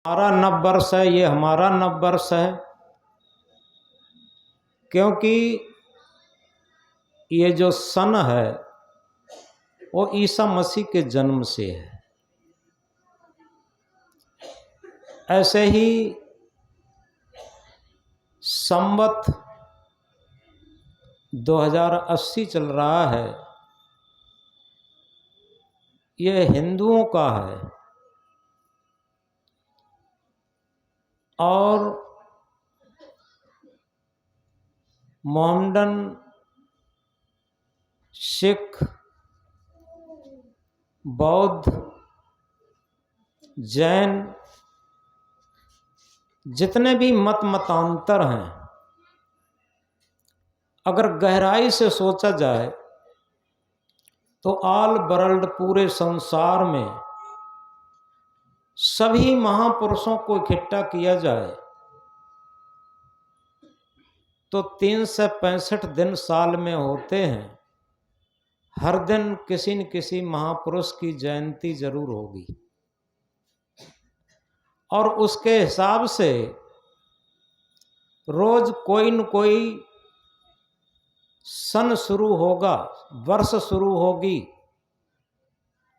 हमारा नववर्ष है, ये हमारा नववर्ष है, क्योंकि ये जो सन है वो ईसा मसीह के जन्म से है। ऐसे ही संवत 2080 चल रहा है, ये हिंदुओं का है। और मोहम्मडन, सिख, बौद्ध, जैन, जितने भी मतांतर हैं, अगर गहराई से सोचा जाए तो ऑल वर्ल्ड, पूरे संसार में सभी महापुरुषों को इकट्ठा किया जाए तो 365 दिन साल में होते हैं। हर दिन किसी न किसी महापुरुष की जयंती जरूर होगी और उसके हिसाब से रोज कोई न कोई सन शुरू होगा, वर्ष शुरू होगी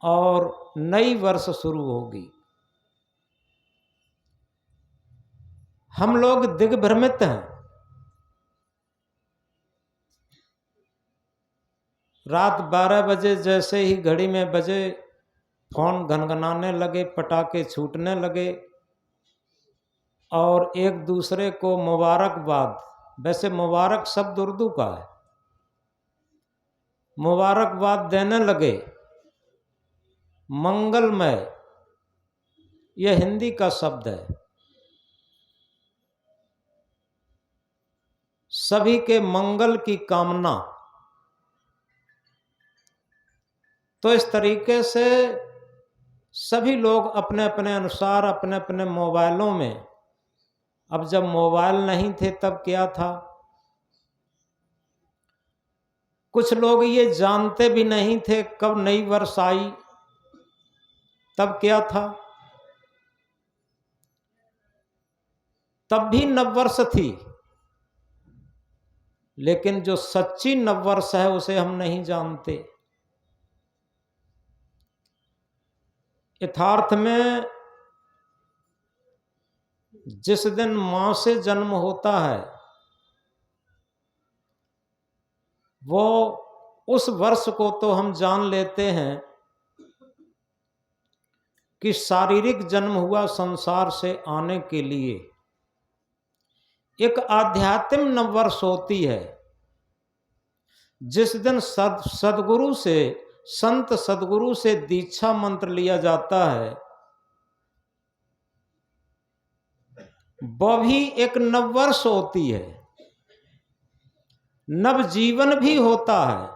और नई वर्ष शुरू होगी। हम लोग दिग्भ्रमित हैं। रात 12 बजे जैसे ही घड़ी में बजे, फोन घनघनाने लगे, पटाखे छूटने लगे और एक दूसरे को मुबारकबाद, वैसे मुबारक शब्द उर्दू का है, मुबारकबाद देने लगे। मंगलमय, यह हिंदी का शब्द है। सभी के मंगल की कामना। तो इस तरीके से सभी लोग अपने अपने अनुसार अपने अपने मोबाइलों में, अब जब मोबाइल नहीं थे तब क्या था, कुछ लोग ये जानते भी नहीं थे कब नई वर्ष आई, तब क्या था, तब भी नववर्ष थी, लेकिन जो सच्ची नववर्ष है उसे हम नहीं जानते। यथार्थ में जिस दिन मां से जन्म होता है वो उस वर्ष को तो हम जान लेते हैं कि शारीरिक जन्म हुआ संसार से आने के लिए। एक आध्यात्मिक नववर्ष होती है जिस दिन सदगुरु से, संत सदगुरु से दीक्षा मंत्र लिया जाता है, वह भी एक नववर्ष होती है, नवजीवन भी होता है।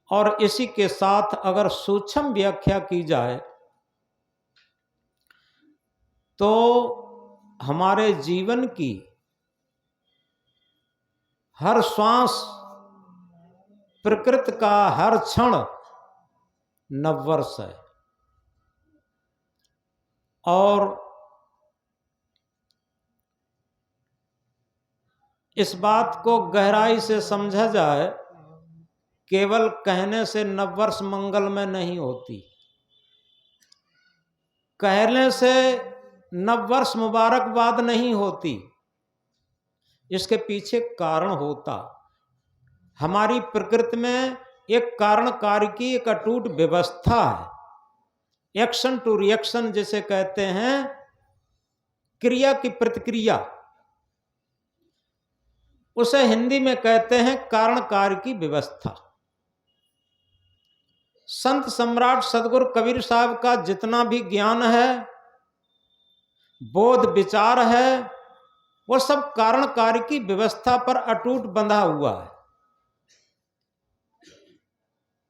और इसी के साथ अगर सूक्ष्म व्याख्या की जाए तो हमारे जीवन की हर श्वास, प्रकृति का हर क्षण नववर्ष है। और इस बात को गहराई से समझा जाए, केवल कहने से नववर्ष मंगलमय नहीं होती, कहने से नववर्ष मुबारकबाद नहीं होती। इसके पीछे कारण होता। हमारी प्रकृति में एक कारण कार्य की एक अटूट व्यवस्था है। एक्शन टू रिएक्शन जिसे कहते हैं, क्रिया की प्रतिक्रिया, उसे हिंदी में कहते हैं कारण कार्य की व्यवस्था। संत सम्राट सदगुरु कबीर साहब का जितना भी ज्ञान है, बोध विचार है, वो सब कारण कार्य की व्यवस्था पर अटूट बंधा हुआ है।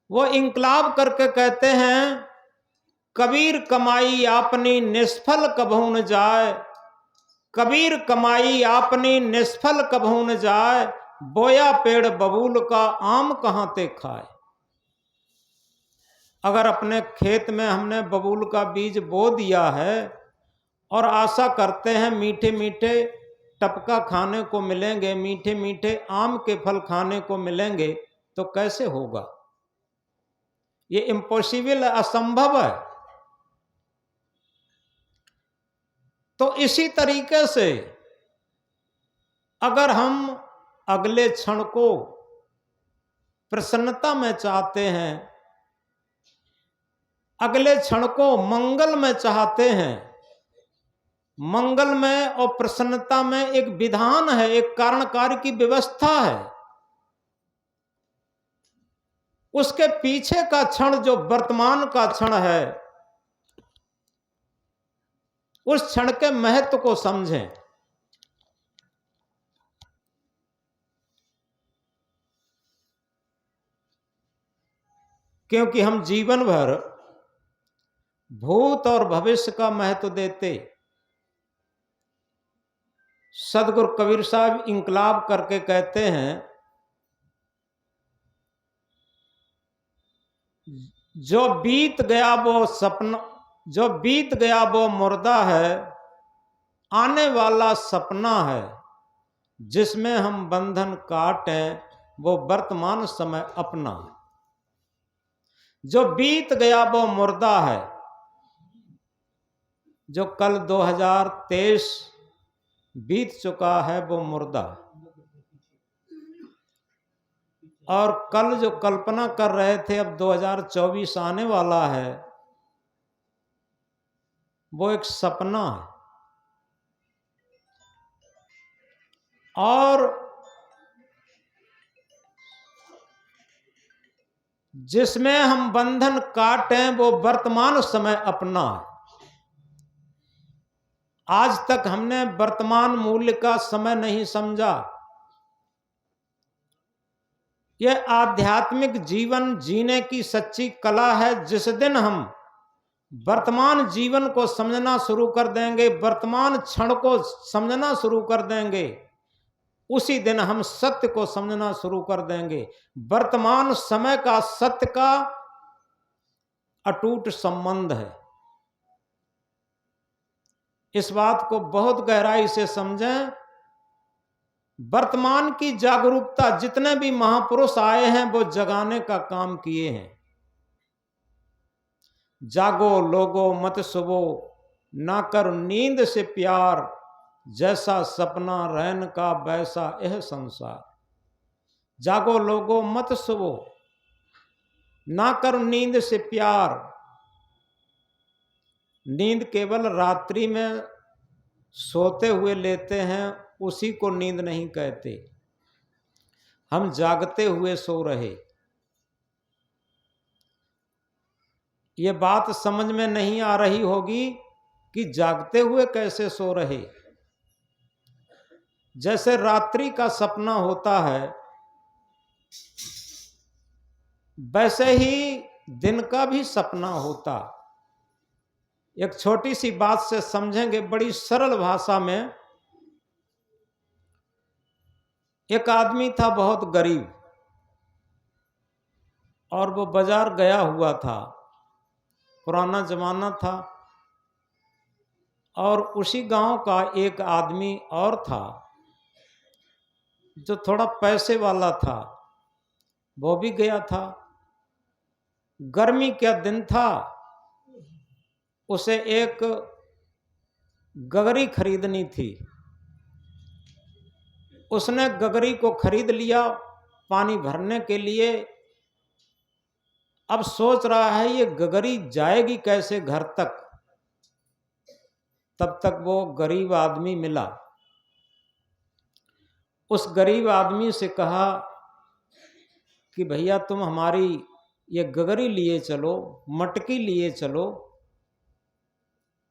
वो इंकलाब करके कहते हैं, कबीर कमाई आपनी निष्फल कभू न जाए, कबीर कमाई आपनी निष्फल कभू न जाए, बोया पेड़ बबूल का आम कहां ते खाए। अगर अपने खेत में हमने बबूल का बीज बो दिया है और आशा करते हैं मीठे मीठे टपका खाने को मिलेंगे, मीठे मीठे आम के फल खाने को मिलेंगे, तो कैसे होगा? ये इम्पॉसिबल है, असंभव है। तो इसी तरीके से अगर हम अगले क्षण को प्रसन्नता में चाहते हैं, अगले क्षण को मंगल में चाहते हैं, मंगल में और प्रसन्नता में एक विधान है, एक कारण कार्य की व्यवस्था है। उसके पीछे का क्षण जो वर्तमान का क्षण है, उस क्षण के महत्व को समझें। क्योंकि हम जीवन भर भूत और भविष्य का महत्व देते। सदगुरु कबीर साहब इंकलाब करके कहते हैं, जो बीत गया वो सपना, जो बीत गया वो मुर्दा है, आने वाला सपना है, जिसमें हम बंधन काटें वो वर्तमान समय अपना है। जो बीत गया वो मुर्दा है, जो कल 2023 बीत चुका है वो मुर्दा है। और कल जो कल्पना कर रहे थे अब 2024 आने वाला है, वो एक सपना है। और जिसमें हम बंधन काटें वो वर्तमान समय अपना है। आज तक हमने वर्तमान मूल्य का समय नहीं समझा। यह आध्यात्मिक जीवन जीने की सच्ची कला है। जिस दिन हम वर्तमान जीवन को समझना शुरू कर देंगे, वर्तमान क्षण को समझना शुरू कर देंगे, उसी दिन हम सत्य को समझना शुरू कर देंगे। वर्तमान समय का सत्य का अटूट संबंध है। इस बात को बहुत गहराई से समझें। वर्तमान की जागरूकता जितने भी महापुरुष आए हैं वो जगाने का काम किए हैं। जागो लोगो मत सुबो, ना कर नींद से प्यार, जैसा सपना रहन का वैसा यह संसार। जागो लोगो मत सुबो, ना कर नींद से प्यार। नींद केवल रात्रि में सोते हुए लेते हैं, उसी को नींद नहीं कहते। हम जागते हुए सो रहे। ये बात समझ में नहीं आ रही होगी कि जागते हुए कैसे सो रहे। जैसे रात्रि का सपना होता है, वैसे ही दिन का भी सपना होता। एक छोटी सी बात से समझेंगे, बड़ी सरल भाषा में। एक आदमी था बहुत गरीब, और वो बाजार गया हुआ था। पुराना जमाना था। और उसी गांव का एक आदमी और था जो थोड़ा पैसे वाला था, वो भी गया था। गर्मी का दिन था, उसे एक गगरी खरीदनी थी। उसने गगरी को खरीद लिया पानी भरने के लिए। अब सोच रहा है ये गगरी जाएगी कैसे घर तक। तब तक वो गरीब आदमी मिला। उस गरीब आदमी से कहा कि भैया तुम हमारी ये गगरी लिए चलो, मटकी लिए चलो,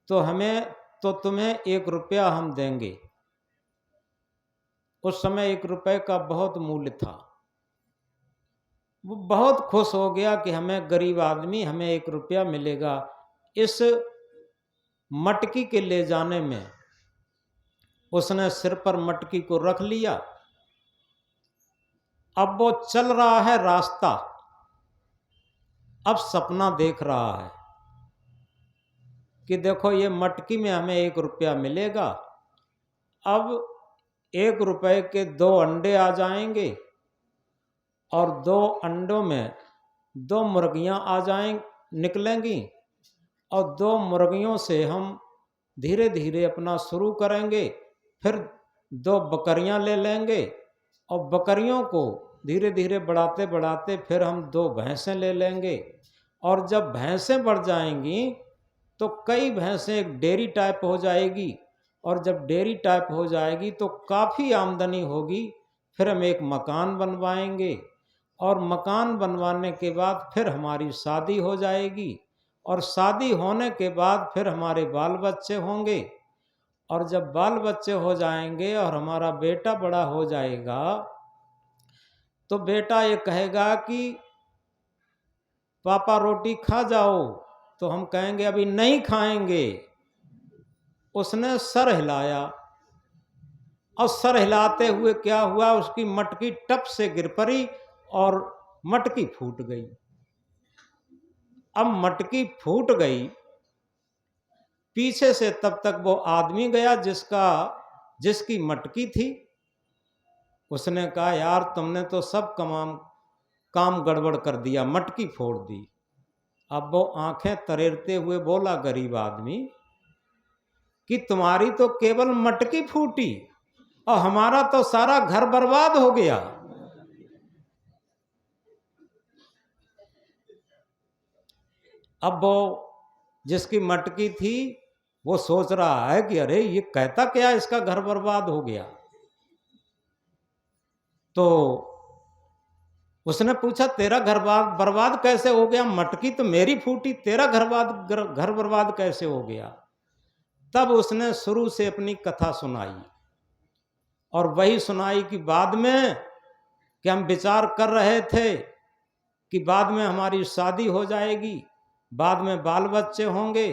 तो तुम्हें 1 रुपया हम देंगे। उस समय 1 रुपये का बहुत मूल्य था। वो बहुत खुश हो गया कि हमें गरीब आदमी, हमें 1 रुपया मिलेगा इस मटकी के ले जाने में। उसने सिर पर मटकी को रख लिया। अब वो चल रहा है रास्ता। अब सपना देख रहा है कि देखो ये मटकी में हमें 1 रुपया मिलेगा, अब 1 रुपए के 2 अंडे आ जाएंगे और 2 अंडों में 2 मुर्गियां आ निकलेंगी और 2 मुर्गियों से हम धीरे धीरे अपना शुरू करेंगे, फिर 2 बकरियां ले लेंगे और बकरियों को धीरे धीरे बढ़ाते बढ़ाते फिर हम 2 भैंसें ले लेंगे और जब भैंसें बढ़ जाएंगी तो कई भैंसें एक डेयरी टाइप हो जाएगी और जब डेयरी टाइप हो जाएगी तो काफ़ी आमदनी होगी, फिर हम एक मकान बनवाएंगे और मकान बनवाने के बाद फिर हमारी शादी हो जाएगी और शादी होने के बाद फिर हमारे बाल बच्चे होंगे और जब बाल बच्चे हो जाएंगे और हमारा बेटा बड़ा हो जाएगा तो बेटा ये कहेगा कि पापा रोटी खा जाओ, तो हम कहेंगे अभी नहीं खाएंगे। उसने सर हिलाया और सर हिलाते हुए क्या हुआ, उसकी मटकी टप से गिर पड़ी और मटकी फूट गई। अब मटकी फूट गई, पीछे से तब तक वो आदमी गया जिसकी मटकी थी। उसने कहा यार तुमने तो सब काम गड़बड़ कर दिया, मटकी फोड़ दी। अब वो आंखें तरेरते हुए बोला गरीब आदमी कि तुम्हारी तो केवल मटकी फूटी और हमारा तो सारा घर बर्बाद हो गया। अब वो जिसकी मटकी थी वो सोच रहा है कि अरे ये कहता क्या, इसका घर बर्बाद हो गया। तो उसने पूछा तेरा घर बर्बाद कैसे हो गया, मटकी तो मेरी फूटी, तेरा घर बर्बाद कैसे हो गया। तब उसने शुरू से अपनी कथा सुनाई और वही सुनाई कि बाद में कि हम विचार कर रहे थे कि बाद में हमारी शादी हो जाएगी, बाद में बाल बच्चे होंगे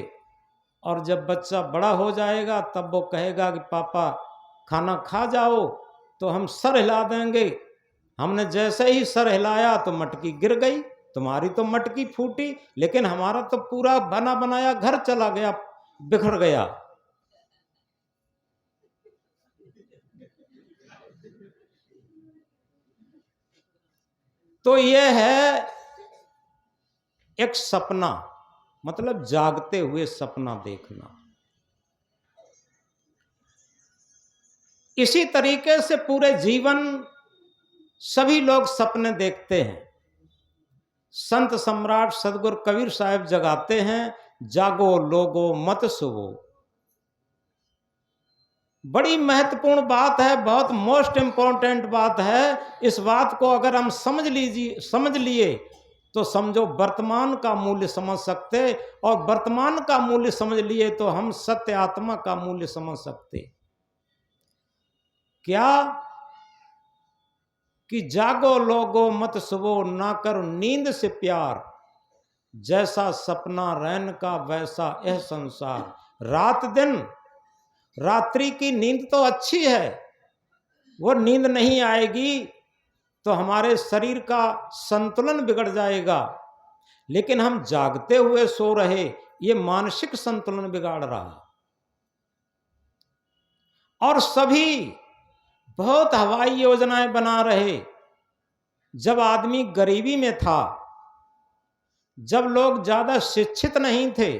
और जब बच्चा बड़ा हो जाएगा तब वो कहेगा कि पापा खाना खा जाओ, तो हम सर हिला देंगे। हमने जैसे ही सर हिलाया तो मटकी गिर गई, तुम्हारी तो मटकी फूटी लेकिन हमारा तो पूरा बना बनाया घर चला गया, बिखर गया। तो यह है एक सपना, मतलब जागते हुए सपना देखना। इसी तरीके से पूरे जीवन सभी लोग सपने देखते हैं। संत सम्राट सदगुरु कबीर साहब जगाते हैं, जागो लोगो मत सोवो। बड़ी महत्वपूर्ण बात है, बहुत मोस्ट इंपॉर्टेंट बात है। इस बात को अगर हम समझ लिए तो समझो वर्तमान का मूल्य समझ सकते, और वर्तमान का मूल्य समझ लिए तो हम सत्य आत्मा का मूल्य समझ सकते। क्या कि जागो लोगो मत सोवो, ना करो नींद से प्यार, जैसा सपना रैन का वैसा यह संसार। रात दिन, रात्रि की नींद तो अच्छी है, वो नींद नहीं आएगी तो हमारे शरीर का संतुलन बिगड़ जाएगा, लेकिन हम जागते हुए सो रहे, ये मानसिक संतुलन बिगाड़ रहा। और सभी बहुत हवाई योजनाएं बना रहे। जब आदमी गरीबी में था, जब लोग ज्यादा शिक्षित नहीं थे,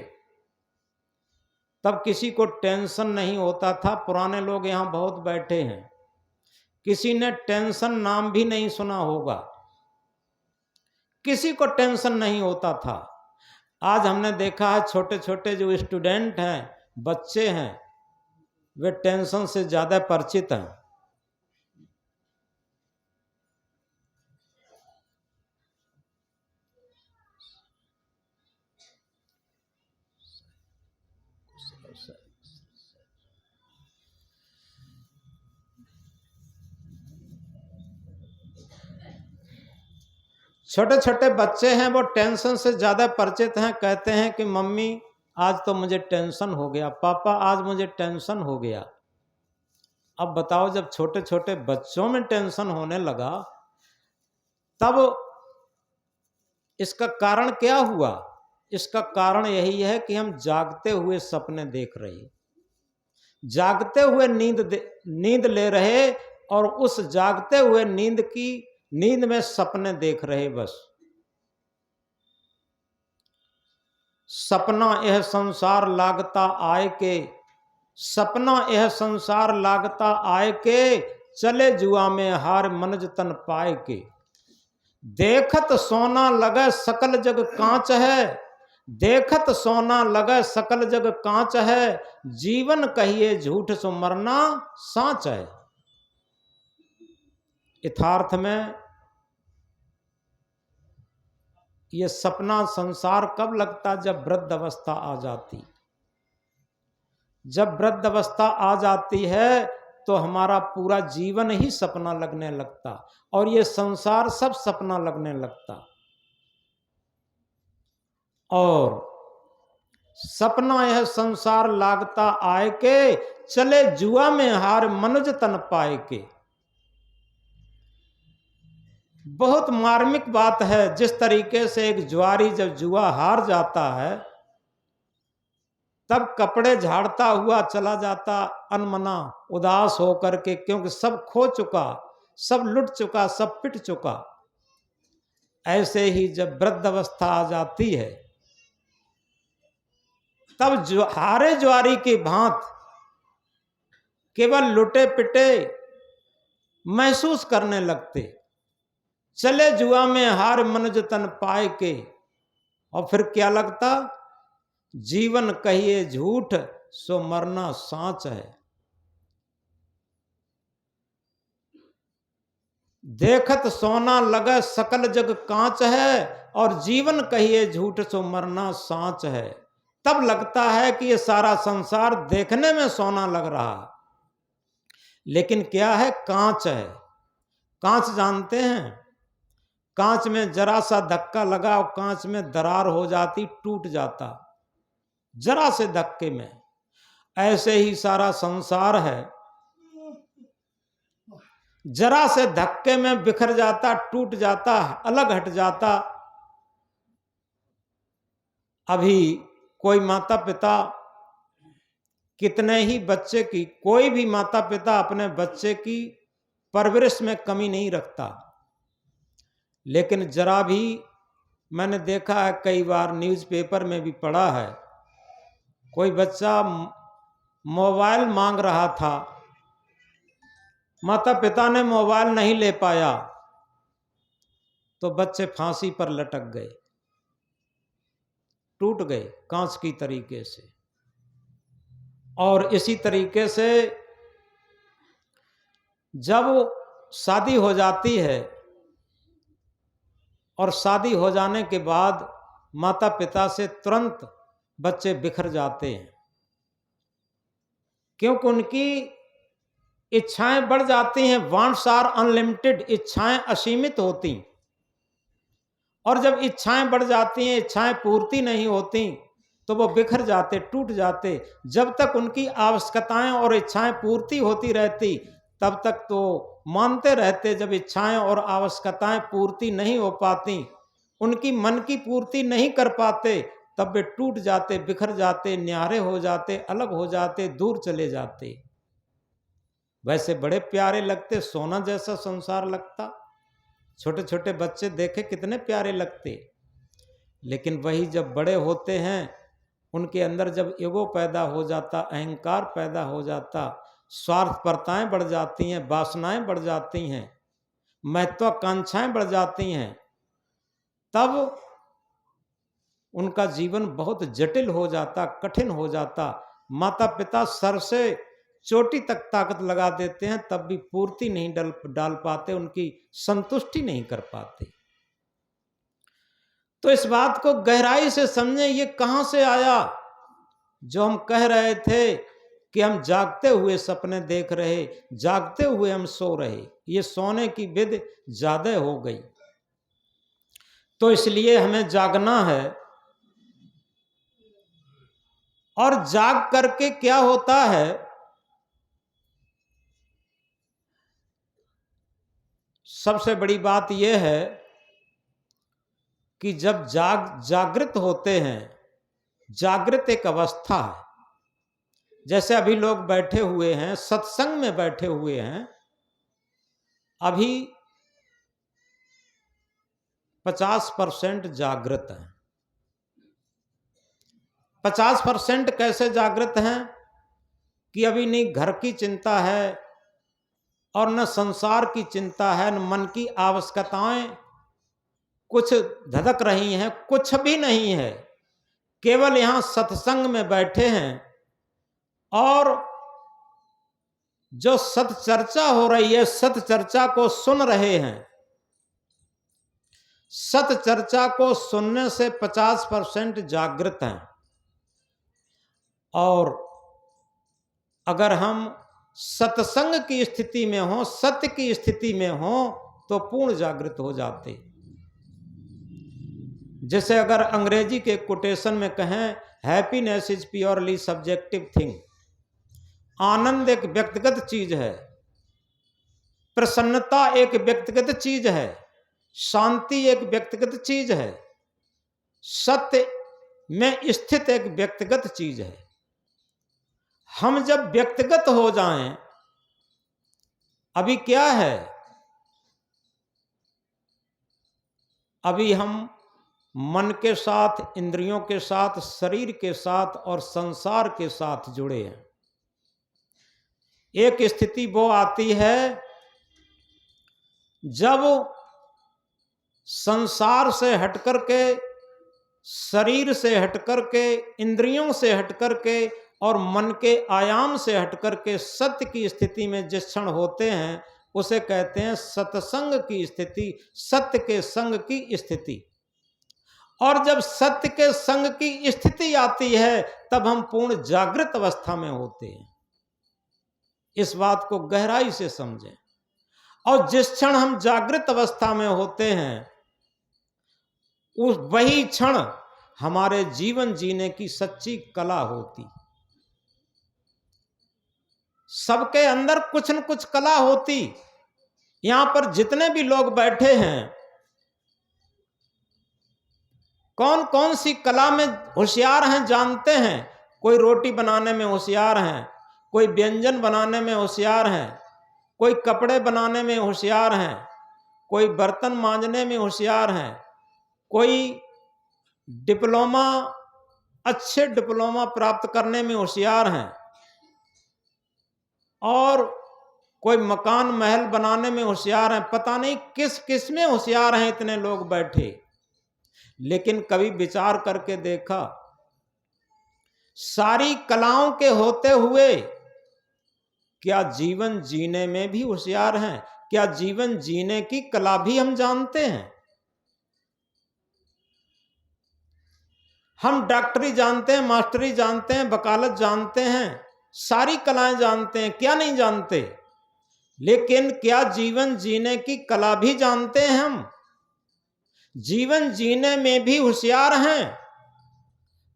तब किसी को टेंशन नहीं होता था। पुराने लोग यहां बहुत बैठे हैं, किसी ने टेंशन नाम भी नहीं सुना होगा, किसी को टेंशन नहीं होता था। आज हमने देखा है छोटे छोटे जो स्टूडेंट हैं, बच्चे हैं, वे टेंशन से ज्यादा परिचित हैं। छोटे छोटे बच्चे हैं, वो टेंशन से ज्यादा परिचित हैं। कहते हैं कि मम्मी आज तो मुझे टेंशन हो गया, पापा आज मुझे टेंशन हो गया। अब बताओ, जब छोटे छोटे बच्चों में टेंशन होने लगा, तब इसका कारण क्या हुआ? इसका कारण यही है कि हम जागते हुए सपने देख रहे, जागते हुए नींद ले रहे और उस जागते हुए नींद में सपने देख रहे। बस सपना यह संसार लागता आए के, सपना यह संसार लागता आए के, चले जुआ में हार मनज तन पाए के। देखत सोना लगे सकल जग कांच है, देखत सोना लगे सकल जग कांच है, जीवन कहिए झूठ सो मरना साच है। यथार्थ में ये सपना संसार कब लगता? जब वृद्ध अवस्था आ जाती। जब वृद्ध अवस्था आ जाती है तो हमारा पूरा जीवन ही सपना लगने लगता और ये संसार सब सपना लगने लगता। और सपना यह संसार लागता आए के, चले जुआ में हार मनुज तन पाए के। बहुत मार्मिक बात है। जिस तरीके से एक जुआरी जब जुआ हार जाता है तब कपड़े झाड़ता हुआ चला जाता, अनमना उदास होकर के, क्योंकि सब खो चुका, सब लुट चुका, सब पिट चुका। ऐसे ही जब वृद्ध अवस्था आ जाती है तब हारे जुआरी की भांत केवल लुटे पिटे महसूस करने लगते। चले जुआ में हार मनज तन पाए के, और फिर क्या लगता? जीवन कहिए झूठ सो मरना साच है। देखत सोना लगे सकल जग कांच है, और जीवन कहिए झूठ सो मरना साच है। तब लगता है कि ये सारा संसार देखने में सोना लग रहा, लेकिन क्या है? कांच है। कांच जानते हैं? कांच में जरा सा धक्का लगा और कांच में दरार हो जाती, टूट जाता जरा से धक्के में। ऐसे ही सारा संसार है, जरा से धक्के में बिखर जाता, टूट जाता, अलग हट जाता। अभी कोई माता पिता कितने ही बच्चे की, कोई भी माता पिता अपने बच्चे की परवरिश में कमी नहीं रखता, लेकिन जरा भी, मैंने देखा है कई बार, न्यूज़पेपर में भी पढ़ा है, कोई बच्चा मोबाइल मांग रहा था, माता पिता ने मोबाइल नहीं ले पाया तो बच्चे फांसी पर लटक गए, टूट गए कांच की तरीके से। और इसी तरीके से जब शादी हो जाती है और शादी हो जाने के बाद माता पिता से तुरंत बच्चे बिखर जाते हैं, क्योंकि उनकी इच्छाएं बढ़ जाती हैं। वांट्स आर अनलिमिटेड, इच्छाएं असीमित होती, और जब इच्छाएं बढ़ जाती हैं, इच्छाएं पूर्ति नहीं होती तो वो बिखर जाते, टूट जाते। जब तक उनकी आवश्यकताएं और इच्छाएं पूर्ति होती रहती तब तक तो मानते रहते। जब इच्छाएं और आवश्यकताएं पूर्ति नहीं हो पाती, उनकी मन की पूर्ति नहीं कर पाते, तब वे टूट जाते, बिखर जाते, न्यारे हो जाते, अलग हो जाते, दूर चले जाते। वैसे बड़े प्यारे लगते, सोना जैसा संसार लगता, छोटे छोटे बच्चे देखे कितने प्यारे लगते। लेकिन वही जब बड़े होते हैं, उनके अंदर जब ईगो पैदा हो जाता, अहंकार पैदा हो जाता, स्वार्थपरताएं बढ़ जाती हैं, वासनाएं बढ़ जाती हैं, महत्वाकांक्षाएं बढ़ जाती हैं, तब उनका जीवन बहुत जटिल हो जाता, कठिन हो जाता। माता पिता सर से चोटी तक ताकत लगा देते हैं, तब भी पूर्ति नहीं डाल पाते, उनकी संतुष्टि नहीं कर पाते। तो इस बात को गहराई से समझें, ये कहां से आया जो हम कह रहे थे कि हम जागते हुए सपने देख रहे, जागते हुए हम सो रहे। ये सोने की विधि ज्यादा हो गई, तो इसलिए हमें जागना है। और जाग करके क्या होता है? सबसे बड़ी बात यह है कि जब जागृत होते हैं, जागृत एक अवस्था है। जैसे अभी लोग बैठे हुए हैं, सत्संग में बैठे हुए हैं, अभी 50% जागृत हैं। 50% कैसे जागृत हैं कि अभी नहीं घर की चिंता है और न संसार की चिंता है, न मन की आवश्यकताएं कुछ धधक रही हैं, कुछ भी नहीं है। केवल यहां सत्संग में बैठे हैं और जो सत चर्चा हो रही है, सत चर्चा को सुन रहे हैं। सत चर्चा को सुनने से 50% जागृत हैं। और अगर हम सत्संग की स्थिति में हो, सत्य की स्थिति में हो, तो पूर्ण जागृत हो जाते। जैसे अगर अंग्रेजी के कोटेशन में कहें, happiness is purely subjective thing. आनंद एक व्यक्तिगत चीज है, प्रसन्नता एक व्यक्तिगत चीज है, शांति एक व्यक्तिगत चीज है, सत्य में स्थित एक व्यक्तिगत चीज है। हम जब व्यक्तिगत हो जाएं, अभी क्या है, अभी हम मन के साथ, इंद्रियों के साथ, शरीर के साथ और संसार के साथ जुड़े हैं। एक स्थिति वो आती है जब संसार से हटकर के, शरीर से हटकर के, इंद्रियों से हटकर के और मन के आयाम से हटकर के सत्य की स्थिति में जिस क्षण होते हैं, उसे कहते हैं सत्संग की स्थिति, सत्य के संग की स्थिति। और जब सत्य के संग की स्थिति आती है, तब हम पूर्ण जागृत अवस्था में होते हैं। इस बात को गहराई से समझें। और जिस क्षण हम जागृत अवस्था में होते हैं, उस वही क्षण हमारे जीवन जीने की सच्ची कला होती। सबके अंदर कुछ न कुछ कला होती। यहां पर जितने भी लोग बैठे हैं, कौन कौन सी कला में होशियार हैं जानते हैं। कोई रोटी बनाने में होशियार हैं, कोई व्यंजन बनाने में होशियार हैं, कोई कपड़े बनाने में होशियार हैं, कोई बर्तन मांजने में होशियार हैं, कोई डिप्लोमा, अच्छे डिप्लोमा प्राप्त करने में होशियार हैं, और कोई मकान महल बनाने में होशियार हैं। पता नहीं किस किस में होशियार हैं इतने लोग बैठे। लेकिन कभी विचार करके देखा, सारी कलाओं के होते हुए क्या जीवन जीने में भी होशियार हैं? क्या जीवन जीने की कला भी हम जानते हैं? हम डॉक्टरी जानते हैं, मास्टरी जानते हैं, वकालत जानते हैं, सारी कलाएं जानते हैं, क्या नहीं जानते? लेकिन क्या जीवन जीने की कला भी जानते हैं हम? जीवन जीने में भी होशियार हैं।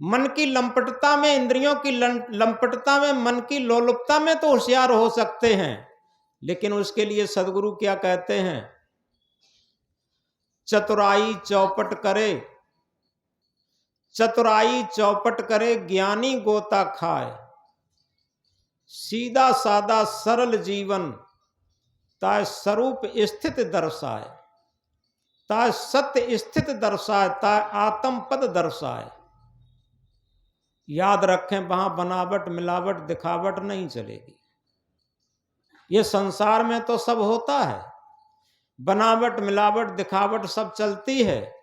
मन की लंपटता में, इंद्रियों की लंपटता में, मन की लोलुपता में तो होशियार हो सकते हैं। लेकिन उसके लिए सदगुरु क्या कहते हैं? चतुराई चौपट करे, चतुराई चौपट करे, ज्ञानी गोता खाए, सीधा सादा सरल जीवन ताय स्वरूप स्थित दर्शाए, ताय सत्य स्थित दर्शाए, ताय आत्म पद दर्शाए। याद रखें, वहां बनावट, मिलावट, दिखावट नहीं चलेगी। ये संसार में तो सब होता है, बनावट, मिलावट, दिखावट सब चलती है।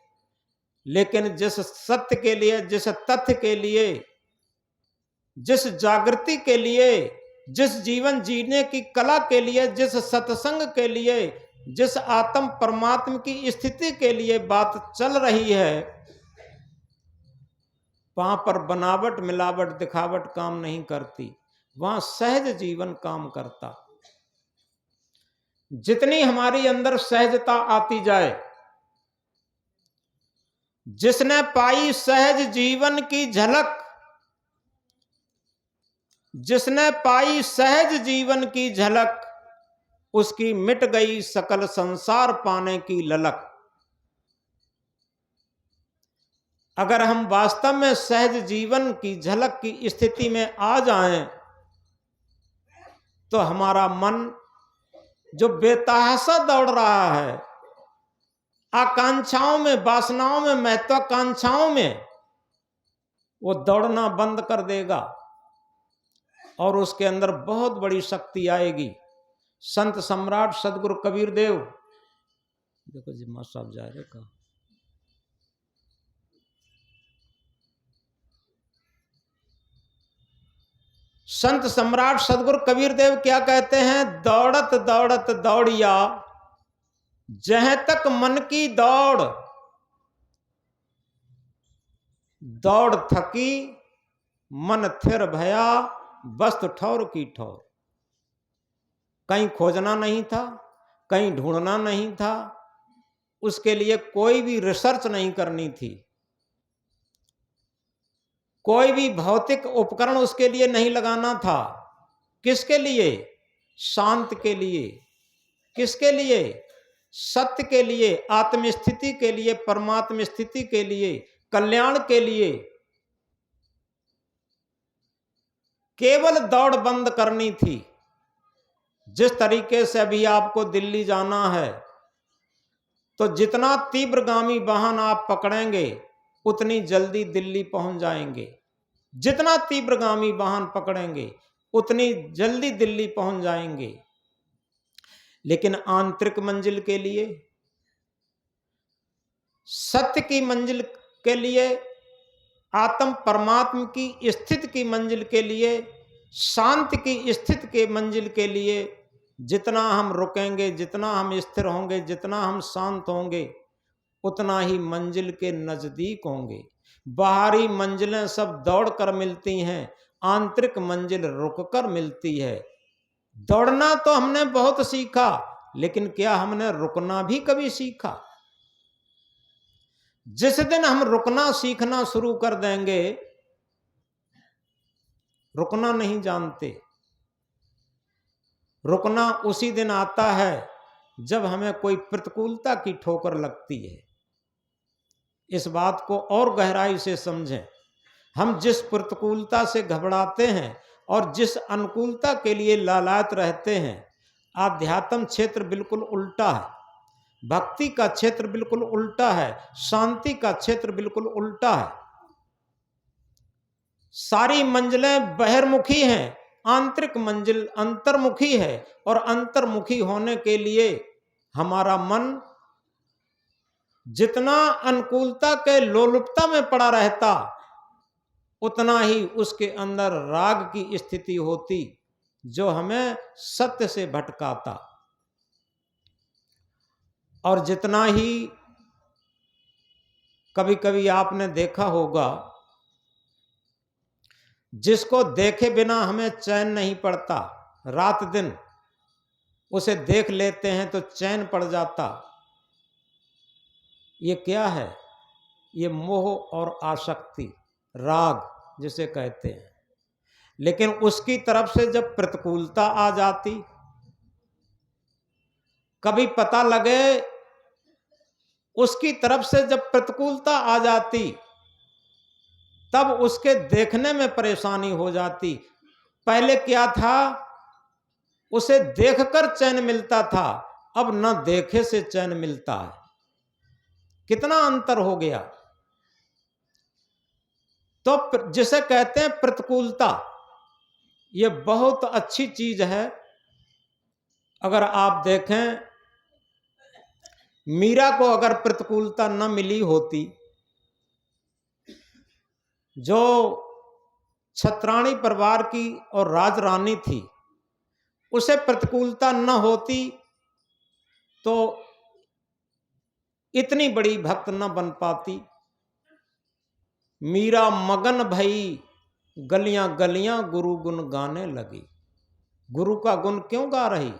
लेकिन जिस सत्य के लिए, जिस तथ्य के लिए, जिस जागृति के लिए, जिस जीवन जीने की कला के लिए, जिस सत्संग के लिए, जिस आत्म परमात्मा की स्थिति के लिए बात चल रही है, वहां पर बनावट, मिलावट, दिखावट काम नहीं करती। वहां सहज जीवन काम करता। जितनी हमारी अंदर सहजता आती जाए, जिसने पाई सहज जीवन की झलक, जिसने पाई सहज जीवन की झलक, उसकी मिट गई सकल संसार पाने की ललक। अगर हम वास्तव में सहज जीवन की झलक की स्थिति में आ जाएं, तो हमारा मन जो बेतहाशा दौड़ रहा है, आकांक्षाओं में, वासनाओं में, महत्वाकांक्षाओं में, वो दौड़ना बंद कर देगा और उसके अंदर बहुत बड़ी शक्ति आएगी। संत सम्राट सदगुरु कबीर देव, देखो जी मां साहब जा रहे का, संत सम्राट सदगुरु कबीर देव क्या कहते हैं? दौड़त दौड़त दौड़िया जहां तक मन की दौड़, दौड़ थकी मन थिर भया वस्तु ठौर की ठौर। कहीं खोजना नहीं था, कहीं ढूंढना नहीं था, उसके लिए कोई भी रिसर्च नहीं करनी थी, कोई भी भौतिक उपकरण उसके लिए नहीं लगाना था। किसके लिए? शांत के लिए। किसके लिए? सत्य के लिए, आत्मस्थिति के लिए, परमात्म स्थिति के लिए, कल्याण के लिए। केवल दौड़ बंद करनी थी। जिस तरीके से अभी आपको दिल्ली जाना है, तो जितना तीव्रगामी वाहन आप पकड़ेंगे उतनी जल्दी दिल्ली पहुंच जाएंगे। जितना तीव्रगामी वाहन पकड़ेंगे उतनी जल्दी दिल्ली पहुंच जाएंगे। लेकिन आंतरिक मंजिल के लिए, सत्य की मंजिल के लिए, आत्म परमात्म की स्थिति की मंजिल के लिए, शांति की स्थिति के मंजिल के लिए जितना हम रुकेंगे, जितना हम स्थिर होंगे, जितना हम शांत होंगे, उतना ही मंजिल के नजदीक होंगे। बाहरी मंजिलें सब दौड़ कर मिलती हैं, आंतरिक मंजिल रुक कर मिलती है। दौड़ना तो हमने बहुत सीखा, लेकिन क्या हमने रुकना भी कभी सीखा? जिस दिन हम रुकना सीखना शुरू कर देंगे, रुकना नहीं जानते, रुकना उसी दिन आता है जब हमें कोई प्रतिकूलता की ठोकर लगती है। इस बात को और गहराई से समझें। हम जिस प्रतिकूलता से घबराते हैं और जिस अनुकूलता के लिए लालायत रहते हैं, आध्यात्म क्षेत्र बिल्कुल उल्टा है, भक्ति का क्षेत्र बिल्कुल उल्टा है, शांति का क्षेत्र बिल्कुल उल्टा है। सारी मंजिलें बहिर्मुखी हैं, आंतरिक मंजिल अंतर्मुखी है, और अंतर्मुखी होने के लिए हमारा मन जितना अनुकूलता के लोलुपता में पड़ा रहता, उतना ही उसके अंदर राग की स्थिति होती जो हमें सत्य से भटकाता। और जितना ही कभी कभी आपने देखा होगा, जिसको देखे बिना हमें चैन नहीं पड़ता, रात दिन उसे देख लेते हैं तो चैन पड़ जाता। ये क्या है? ये मोह और आसक्ति, राग जिसे कहते हैं। लेकिन उसकी तरफ से जब प्रतिकूलता आ जाती, कभी पता लगे, उसकी तरफ से जब प्रतिकूलता आ जाती, तब उसके देखने में परेशानी हो जाती। पहले क्या था? उसे देखकर चैन मिलता था, अब न देखे से चैन मिलता है। कितना अंतर हो गया। तो जिसे कहते हैं प्रतिकूलता, ये बहुत अच्छी चीज है। अगर आप देखें, मीरा को अगर प्रतिकूलता न मिली होती, जो छत्राणी परिवार की और राजरानी थी, उसे प्रतिकूलता न होती तो इतनी बड़ी भक्त न बन पाती। मीरा मगन भई गलियां गलियां गुरु गुण गाने लगी। गुरु का गुण क्यों गा रही?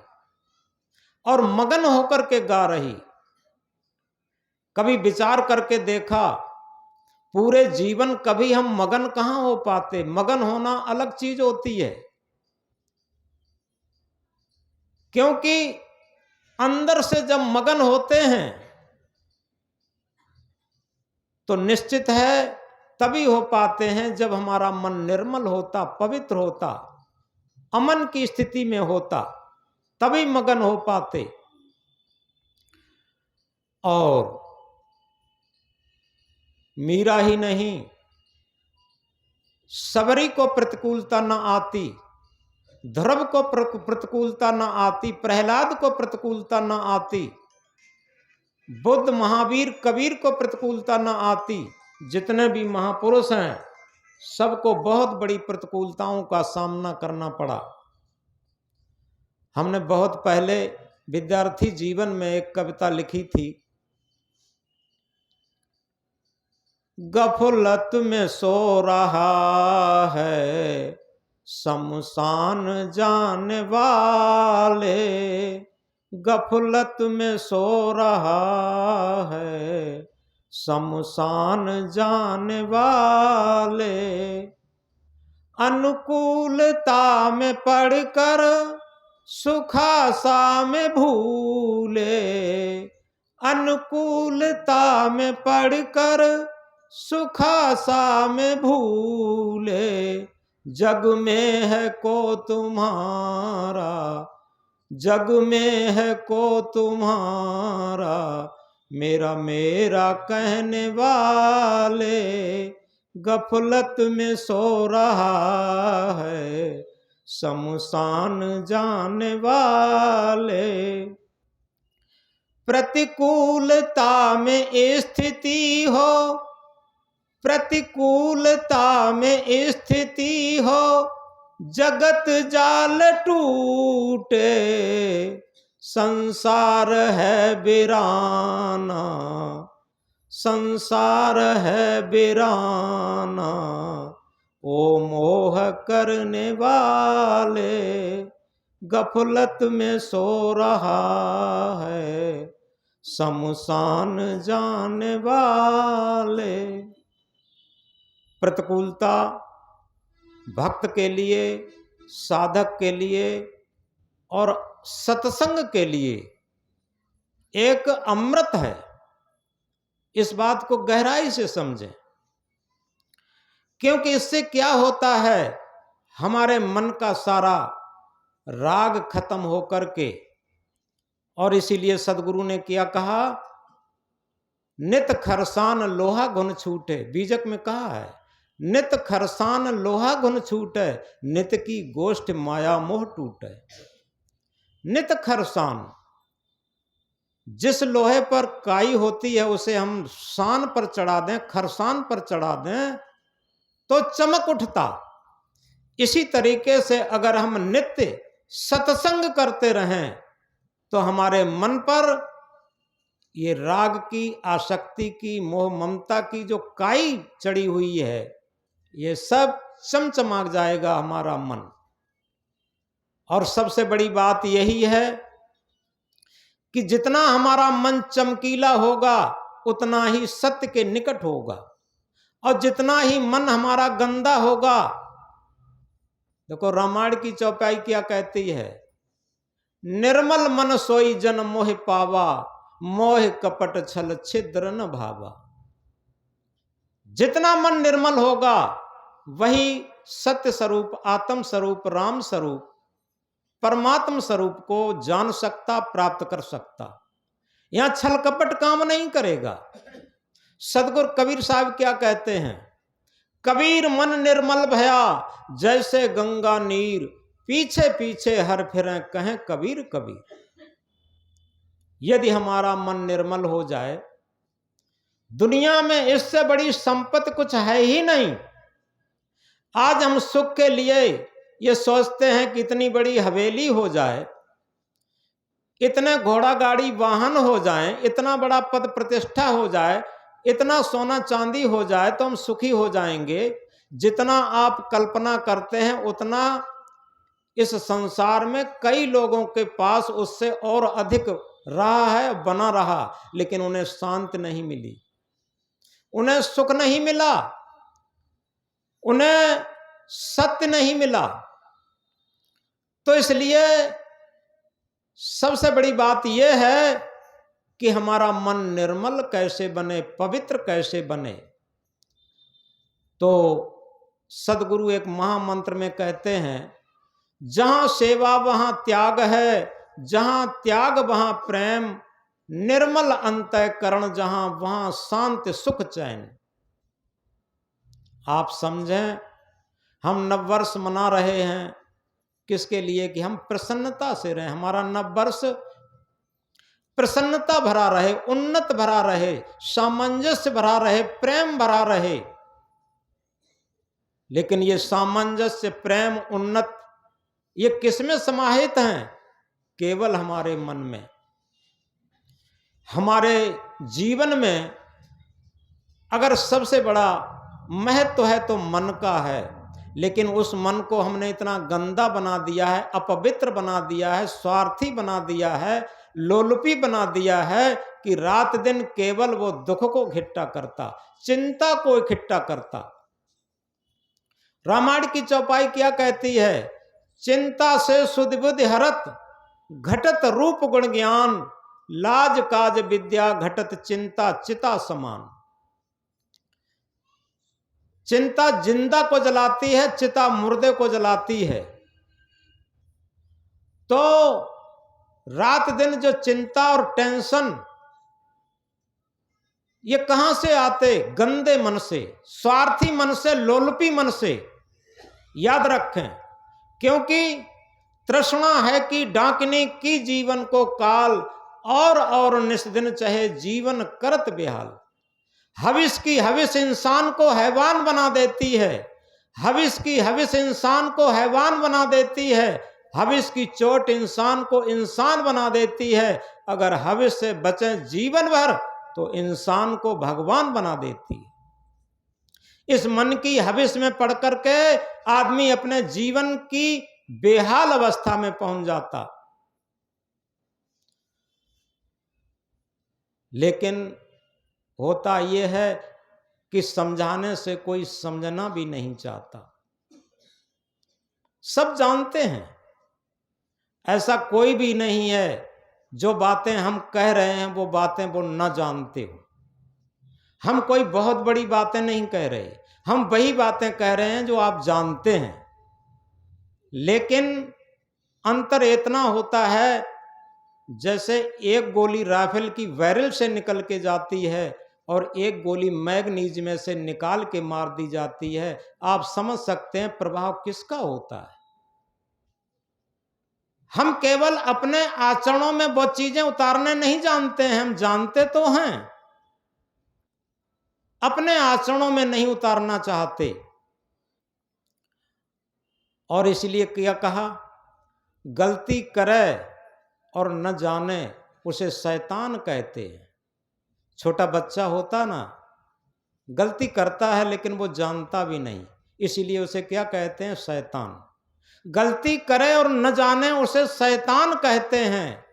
और मगन होकर के गा रही। कभी विचार करके देखा, पूरे जीवन कभी हम मगन कहां हो पाते? मगन होना अलग चीज होती है, क्योंकि अंदर से जब मगन होते हैं तो निश्चित है तभी हो पाते हैं जब हमारा मन निर्मल होता, पवित्र होता, अमन की स्थिति में होता, तभी मगन हो पाते। और मीरा ही नहीं, सबरी को प्रतिकूलता न आती, ध्रुव को प्रतिकूलता न आती, प्रहलाद को प्रतिकूलता न आती, बुद्ध, महावीर, कबीर को प्रतिकूलता न आती। जितने भी महापुरुष हैं सबको बहुत बड़ी प्रतिकूलताओं का सामना करना पड़ा। हमने बहुत पहले विद्यार्थी जीवन में एक कविता लिखी थी, गफलत में सो रहा है शमशान जाने वाले, गफलत में सो रहा है शमशान जाने वाले, अनुकूलता में पढ़कर सुखासा में भूले, अनुकूलता में पढ़कर सुखासा में भूले, जग में है को तुम्हारा, जग में है को तुम्हारा, मेरा मेरा कहने वाले, गफलत में सो रहा है शमशान जाने वाले। प्रतिकूलता में स्थिति हो, प्रतिकूलता में स्थिति हो, जगत जाल टूटे, संसार है वीराना, संसार है वीराना, ओ मोह करने वाले, गफलत में सो रहा है शमशान जाने वाले। प्रतिकूलता भक्त के लिए, साधक के लिए और सत्संग के लिए एक अमृत है। इस बात को गहराई से समझें, क्योंकि इससे क्या होता है, हमारे मन का सारा राग खत्म होकर के, और इसीलिए सदगुरु ने क्या कहा, नित खरसान लोहा गुण छूटे। बीजक में कहा है, नित खरसान लोहा गुण छूटे, नित की गोष्ठ माया मोह टूटे। नित खरसान, जिस लोहे पर काई होती है उसे हम सान पर चढ़ा दें, खरसान पर चढ़ा दें तो चमक उठता। इसी तरीके से अगर हम नित्य सत्संग करते रहें तो हमारे मन पर ये राग की, आसक्ति की, मोह ममता की जो काई चढ़ी हुई है, ये सब चमचमाक जाएगा हमारा मन। और सबसे बड़ी बात यही है कि जितना हमारा मन चमकीला होगा उतना ही सत्य के निकट होगा, और जितना ही मन हमारा गंदा होगा, देखो रामायण की चौपाई क्या कहती है, निर्मल मन सोई जन मोह पावा, मोह कपट छल छिद्र न भावा। जितना मन निर्मल होगा वही सत्य स्वरूप, आत्म स्वरूप, राम स्वरूप, परमात्म स्वरूप को जान सकता, प्राप्त कर सकता। यहां छल कपट काम नहीं करेगा। सदगुरु कबीर साहब क्या कहते हैं, कबीर मन निर्मल भया जैसे गंगा नीर, पीछे पीछे हर फिरें कहें कबीर कबीर। यदि हमारा मन निर्मल हो जाए, दुनिया में इससे बड़ी संपत्ति कुछ है ही नहीं। आज हम सुख के लिए ये सोचते हैं कि इतनी बड़ी हवेली हो जाए, इतने घोड़ा गाड़ी वाहन हो जाएं, इतना बड़ा पद प्रतिष्ठा हो जाए, इतना सोना चांदी हो जाए तो हम सुखी हो जाएंगे। जितना आप कल्पना करते हैं उतना इस संसार में कई लोगों के पास उससे और अधिक रहा है, बना रहा, लेकिन उन्हें शांति नहीं मिली, उन्हें सुख नहीं मिला, उन्हें सत्य नहीं मिला। तो इसलिए सबसे बड़ी बात यह है कि हमारा मन निर्मल कैसे बने, पवित्र कैसे बने। तो सदगुरु एक महामंत्र में कहते हैं, जहां सेवा वहां त्याग है, जहां त्याग वहां प्रेम, निर्मल अंतःकरण जहां वहां शांति सुख चैन। आप समझें, हम नववर्ष मना रहे हैं किसके लिए? कि हम प्रसन्नता से रहें, हमारा नववर्ष प्रसन्नता भरा रहे, उन्नत भरा रहे, सामंजस्य भरा रहे, प्रेम भरा रहे। लेकिन ये सामंजस्य, प्रेम, उन्नत, ये किसमें समाहित हैं? केवल हमारे मन में। हमारे जीवन में अगर सबसे बड़ा महत्व है तो मन का है, लेकिन उस मन को हमने इतना गंदा बना दिया है, अपवित्र बना दिया है, स्वार्थी बना दिया है, लोलुपी बना दिया है कि रात दिन केवल वो दुख को इकट्ठा करता, चिंता को इकट्ठा करता। रामायण की चौपाई क्या कहती है? चिंता से सुधि बुद्धि हरत, घटत रूप गुण ज्ञान, लाज काज विद्या घटत चिंता चिता समान। चिंता जिंदा को जलाती है, चिता मुर्दे को जलाती है। तो रात दिन जो चिंता और टेंशन, ये कहां से आते? गंदे मन से, स्वार्थी मन से, लोलुपी मन से। याद रखें, क्योंकि तृष्णा है कि डाकने की जीवन को काल, और निस्दिन चाहे जीवन करत बेहाल। हविस की हविस इंसान को हैवान बना देती है, हविस की हविस इंसान को हैवान बना देती है, हविस की चोट इंसान को इंसान बना देती है। अगर हविस से बचे जीवन भर तो इंसान को भगवान बना देती है। इस मन की हविस में पड़ करके आदमी अपने जीवन की बेहाल अवस्था में पहुंच जाता। लेकिन होता यह है कि समझाने से कोई समझना भी नहीं चाहता। सब जानते हैं, ऐसा कोई भी नहीं है जो बातें हम कह रहे हैं वो बातें वो न जानते हो। हम कोई बहुत बड़ी बातें नहीं कह रहे, हम वही बातें कह रहे हैं जो आप जानते हैं। लेकिन अंतर इतना होता है, जैसे एक गोली राइफल की बैरल से निकल के जाती है और एक गोली मैगनीज में से निकाल के मार दी जाती है। आप समझ सकते हैं प्रभाव किसका होता है। हम केवल अपने आचरणों में वो चीजें उतारने नहीं जानते हैं, हम जानते तो हैं, अपने आचरणों में नहीं उतारना चाहते। और इसलिए क्या कहा? गलती करे और न जाने उसे शैतान कहते हैं। छोटा बच्चा होता ना, गलती करता है लेकिन वो जानता भी नहीं, इसीलिए उसे क्या कहते हैं? शैतान। गलती करे और न जाने उसे शैतान कहते हैं,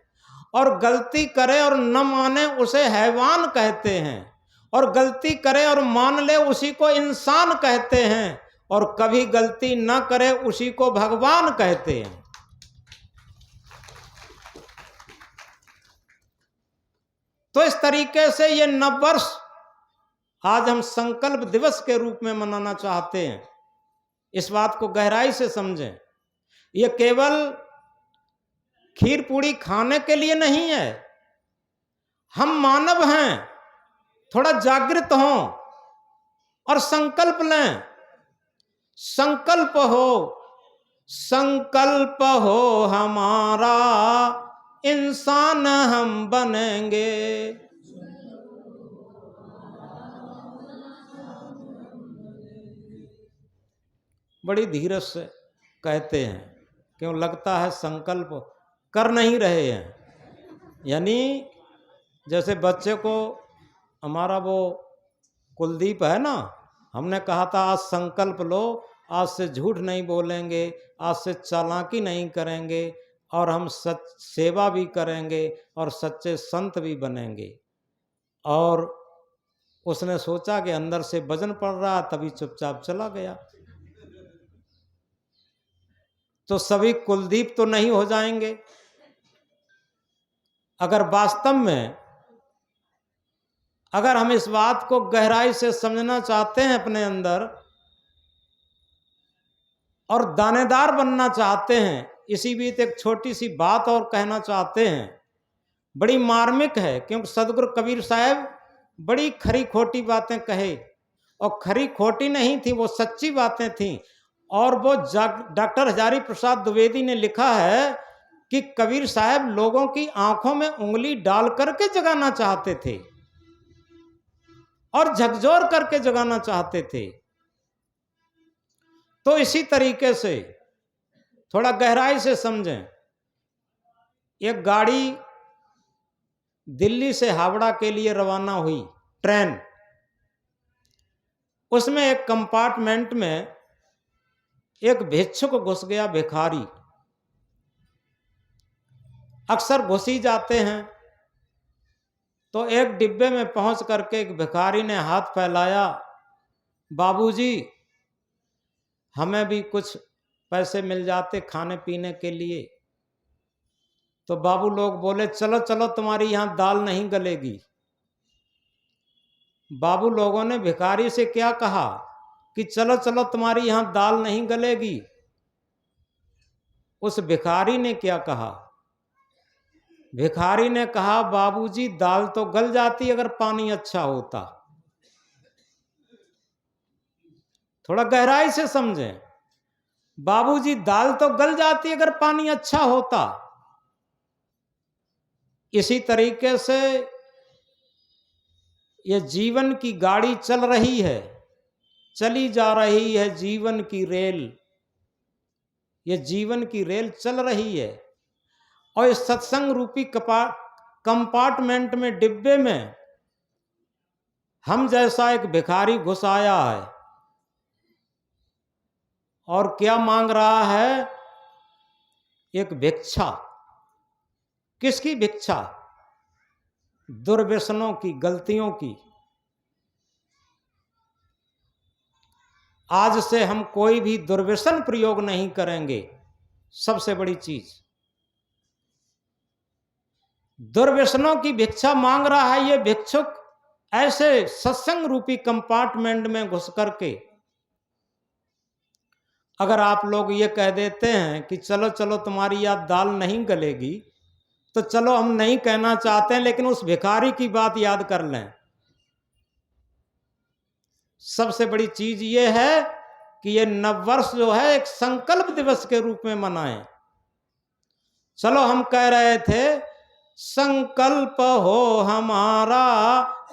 और गलती करे और न माने उसे हैवान कहते हैं, और गलती करे और मान ले उसी को इंसान कहते हैं, और कभी गलती न करे उसी को भगवान कहते हैं। तो इस तरीके से ये नववर्ष आज हम संकल्प दिवस के रूप में मनाना चाहते हैं। इस बात को गहराई से समझें, ये केवल खीर पूड़ी खाने के लिए नहीं है। हम मानव हैं, थोड़ा जागृत हों और संकल्प लें। संकल्प हो हमारा, इंसान हम बनेंगे। बड़ी धीरज से कहते हैं, क्यों लगता है संकल्प कर नहीं रहे हैं। यानी जैसे बच्चे को, हमारा वो कुलदीप है ना, हमने कहा था आज संकल्प लो, आज से झूठ नहीं बोलेंगे, आज से चालाकी नहीं करेंगे, और हम सच सेवा भी करेंगे और सच्चे संत भी बनेंगे। और उसने सोचा कि अंदर से वजन पड़ रहा, तभी चुपचाप चला गया। तो सभी कुलदीप तो नहीं हो जाएंगे। अगर वास्तव में अगर हम इस बात को गहराई से समझना चाहते हैं अपने अंदर और दानेदार बनना चाहते हैं, इसी बीच एक छोटी सी बात और कहना चाहते हैं, बड़ी मार्मिक है, क्योंकि सदगुरु कबीर साहब बड़ी खरी खोटी बातें कहे, और खरी खोटी नहीं थी, वो सच्ची बातें थीं। और वो डॉक्टर हजारी प्रसाद द्विवेदी ने लिखा है कि कबीर साहब लोगों की आंखों में उंगली डाल करके जगाना चाहते थे और झकझोर करके जगाना चाहते थे। तो इसी तरीके से थोड़ा गहराई से समझें। एक गाड़ी दिल्ली से हावड़ा के लिए रवाना हुई, ट्रेन। उसमें एक कंपार्टमेंट में एक भिक्षुक घुस गया, भिखारी। अक्सर घुस ही जाते हैं। तो एक डिब्बे में पहुंच करके एक भिखारी ने हाथ फैलाया, बाबूजी हमें भी कुछ पैसे मिल जाते खाने पीने के लिए। तो बाबू लोग बोले, चलो चलो तुम्हारी यहां दाल नहीं गलेगी। बाबू लोगों ने भिखारी से क्या कहा कि चलो चलो तुम्हारी यहां दाल नहीं गलेगी। उस भिखारी ने क्या कहा? भिखारी ने कहा, बाबूजी दाल तो गल जाती अगर पानी अच्छा होता। थोड़ा गहराई से समझें। बाबूजी दाल तो गल जाती अगर पानी अच्छा होता। इसी तरीके से ये जीवन की गाड़ी चल रही है, चली जा रही है जीवन की रेल। ये जीवन की रेल चल रही है और इस सत्संग रूपी कंपार्टमेंट में, डिब्बे में हम जैसा एक भिखारी घुस आया है और क्या मांग रहा है? एक भिक्षा। किसकी भिक्षा? दुर्व्यसनों की, गलतियों की। आज से हम कोई भी दुर्व्यसन प्रयोग नहीं करेंगे। सबसे बड़ी चीज, दुर्व्यसनों की भिक्षा मांग रहा है ये भिक्षुक ऐसे सत्संग रूपी कंपार्टमेंट में घुस करके। अगर आप लोग ये कह देते हैं कि चलो चलो तुम्हारी याद दाल नहीं गलेगी, तो चलो हम नहीं कहना चाहते हैं, लेकिन उस भिखारी की बात याद कर लें। सबसे बड़ी चीज ये है कि ये नववर्ष जो है एक संकल्प दिवस के रूप में मनाएं। चलो हम कह रहे थे, संकल्प हो हमारा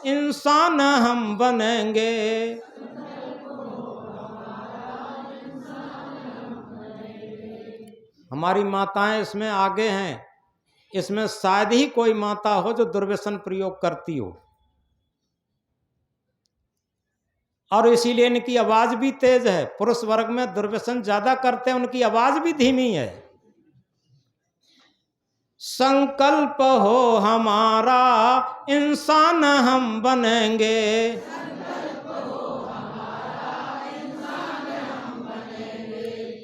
इंसान हम बनेंगे। हमारी माताएं इसमें आगे हैं। इसमें शायद ही कोई माता हो जो दुर्व्यसन प्रयोग करती हो, और इसीलिए इनकी आवाज भी तेज है। पुरुष वर्ग में दुर्व्यसन ज्यादा करते हैं, उनकी आवाज भी धीमी है। संकल्प हो हमारा इंसान हम बनेंगे।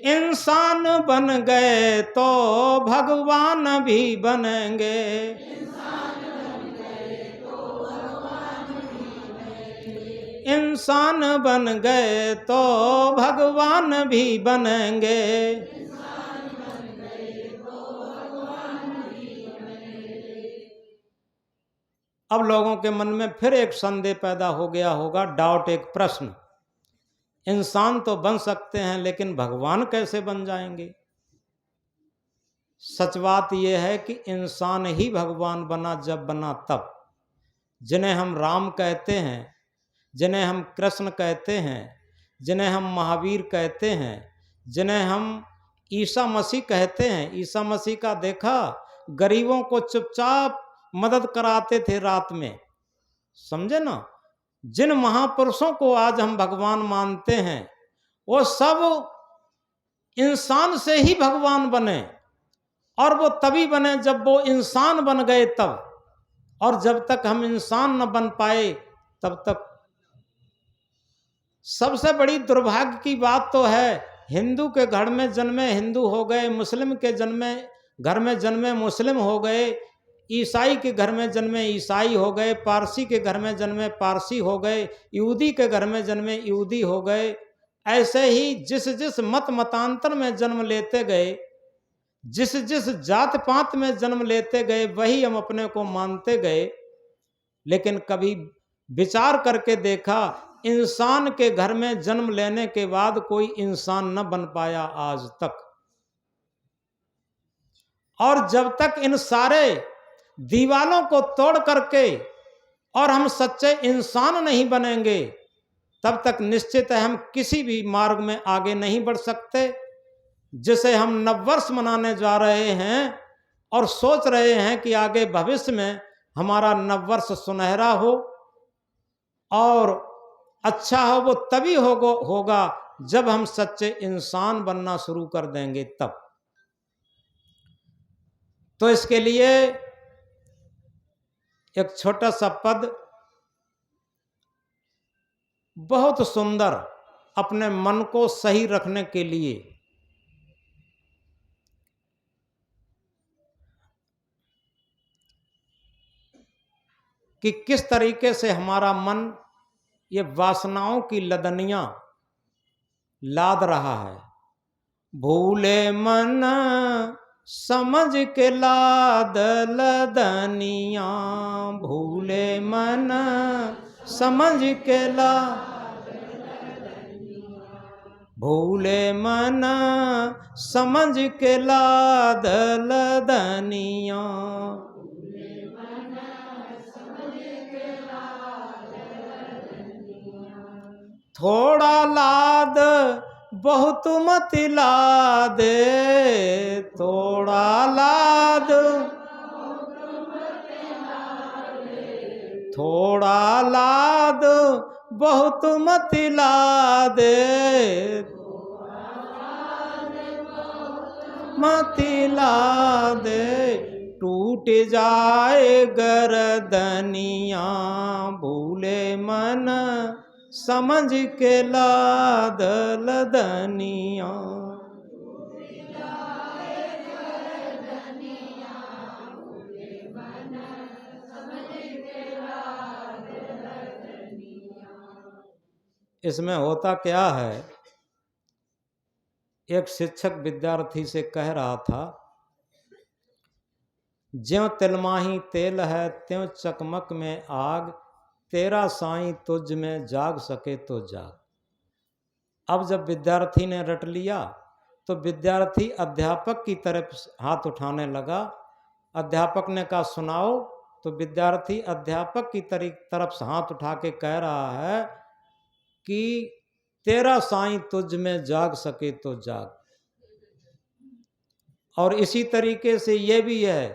इंसान बन गए तो भगवान भी बनेंगे। इंसान बन गए तो भगवान भी बनेंगे। अब लोगों के मन में फिर एक संदेह पैदा हो गया होगा, डाउट, एक प्रश्न। इंसान तो बन सकते हैं, लेकिन भगवान कैसे बन जाएंगे? सच बात यह है कि इंसान ही भगवान बना जब बना तब। जिन्हें हम राम कहते हैं, जिन्हें हम कृष्ण कहते हैं, जिन्हें हम महावीर कहते हैं, जिन्हें हम ईसा मसीह कहते हैं। ईसा मसीह का देखा, गरीबों को चुपचाप मदद कराते थे रात में, समझे ना। जिन महापुरुषों को आज हम भगवान मानते हैं, वो सब इंसान से ही भगवान बने, और वो तभी बने जब वो इंसान बन गए तब। और जब तक हम इंसान न बन पाए तब तक। सबसे बड़ी दुर्भाग्य की बात तो है, हिंदू के घर में जन्मे हिंदू हो गए, मुस्लिम के घर में जन्मे मुस्लिम हो गए। ईसाई के घर में जन्मे ईसाई हो गए, पारसी के घर में जन्मे पारसी हो गए, यहूदी के घर में जन्मे यहूदी हो गए। ऐसे ही जिस जिस मत मतांतर में जन्म लेते गए, जिस जिस जात पात में जन्म लेते गए, वही हम अपने को मानते गए। लेकिन कभी विचार करके देखा, इंसान के घर में जन्म लेने के बाद कोई इंसान न बन पाया आज तक। और जब तक इन सारे दीवालों को तोड़ करके और हम सच्चे इंसान नहीं बनेंगे, तब तक निश्चित है हम किसी भी मार्ग में आगे नहीं बढ़ सकते। जिसे हम नववर्ष मनाने जा रहे हैं और सोच रहे हैं कि आगे भविष्य में हमारा नववर्ष सुनहरा हो और अच्छा हो, वो तभी होगा जब हम सच्चे इंसान बनना शुरू कर देंगे तब। तो इसके लिए एक छोटा सा पद बहुत सुंदर, अपने मन को सही रखने के लिए। कि किस तरीके से हमारा मन ये वासनाओं की लदनियां लाद रहा है। भूले मन समझ के लाद लदनियां, भूले मन समझ के लाद, भूले मन समझ के लाद लदनियां। थोड़ा लाद बहुत मत लाद, थोड़ा लाद, थोड़ा लाद बहुत मत लाद, मत लाद। टूट जाए गर्दनियां, भूले मन समझ के लाद लदनियां। इसमें होता क्या है, एक शिक्षक विद्यार्थी से कह रहा था, ज्यों तिलमाही तेल है त्यों चकमक में आग, तेरा साईं तुझ में जाग सके तो जाग। अब जब विद्यार्थी ने रट लिया तो विद्यार्थी अध्यापक की तरफ हाथ उठाने लगा। अध्यापक ने कहा सुनाओ, तो विद्यार्थी अध्यापक की तरफ से हाथ उठा के कह रहा है कि तेरा साईं तुझ में जाग सके तो जाग। और इसी तरीके से ये भी है,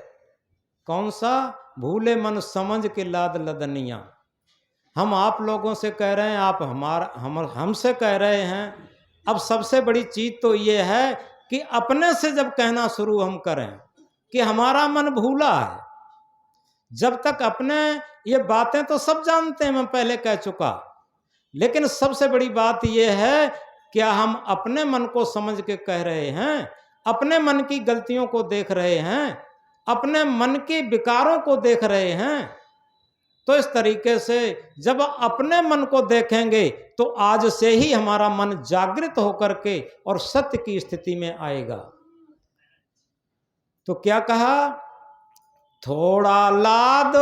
कौन सा, भूले मन समझ के लाद लदनियां। हम आप लोगों से कह रहे हैं, आप हमसे कह रहे हैं। अब सबसे बड़ी चीज तो ये है कि अपने से जब कहना शुरू हम करें कि हमारा मन भूला है, जब तक अपने, ये बातें तो सब जानते हैं, मैं पहले कह चुका, लेकिन सबसे बड़ी बात यह है क्या हम अपने मन को समझ के कह रहे हैं, अपने मन की गलतियों को देख रहे हैं, अपने मन के विकारों को देख रहे हैं। तो इस तरीके से जब अपने मन को देखेंगे तो आज से ही हमारा मन जागृत होकर के और सत्य की स्थिति में आएगा। तो क्या कहा, थोड़ा लाद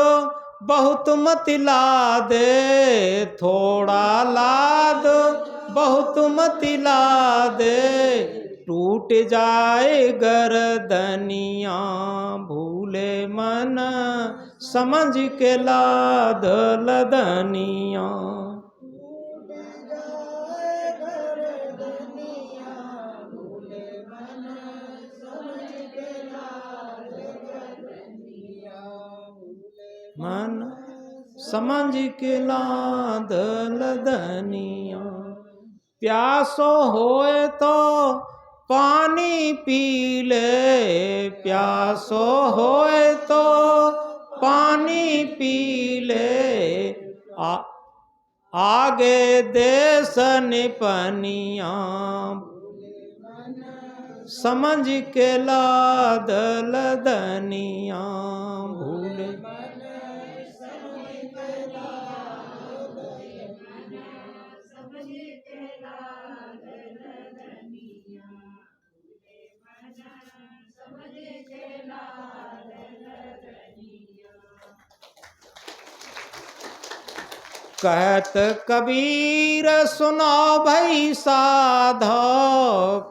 बहुत मत लाद, थोड़ा लाद बहुत मत लाद, टूट जाए गर्दनियां, भूले मन समझ के लाद लदनियां। मन समझ के लाद लदनियां। प्यासो होए तो पानी पी ले, प्यासो होए तो पानी पी ले, आगे देश निपनिया, समझ के लाद लदनिया भूले कहत कबीर सुनो भई साधो,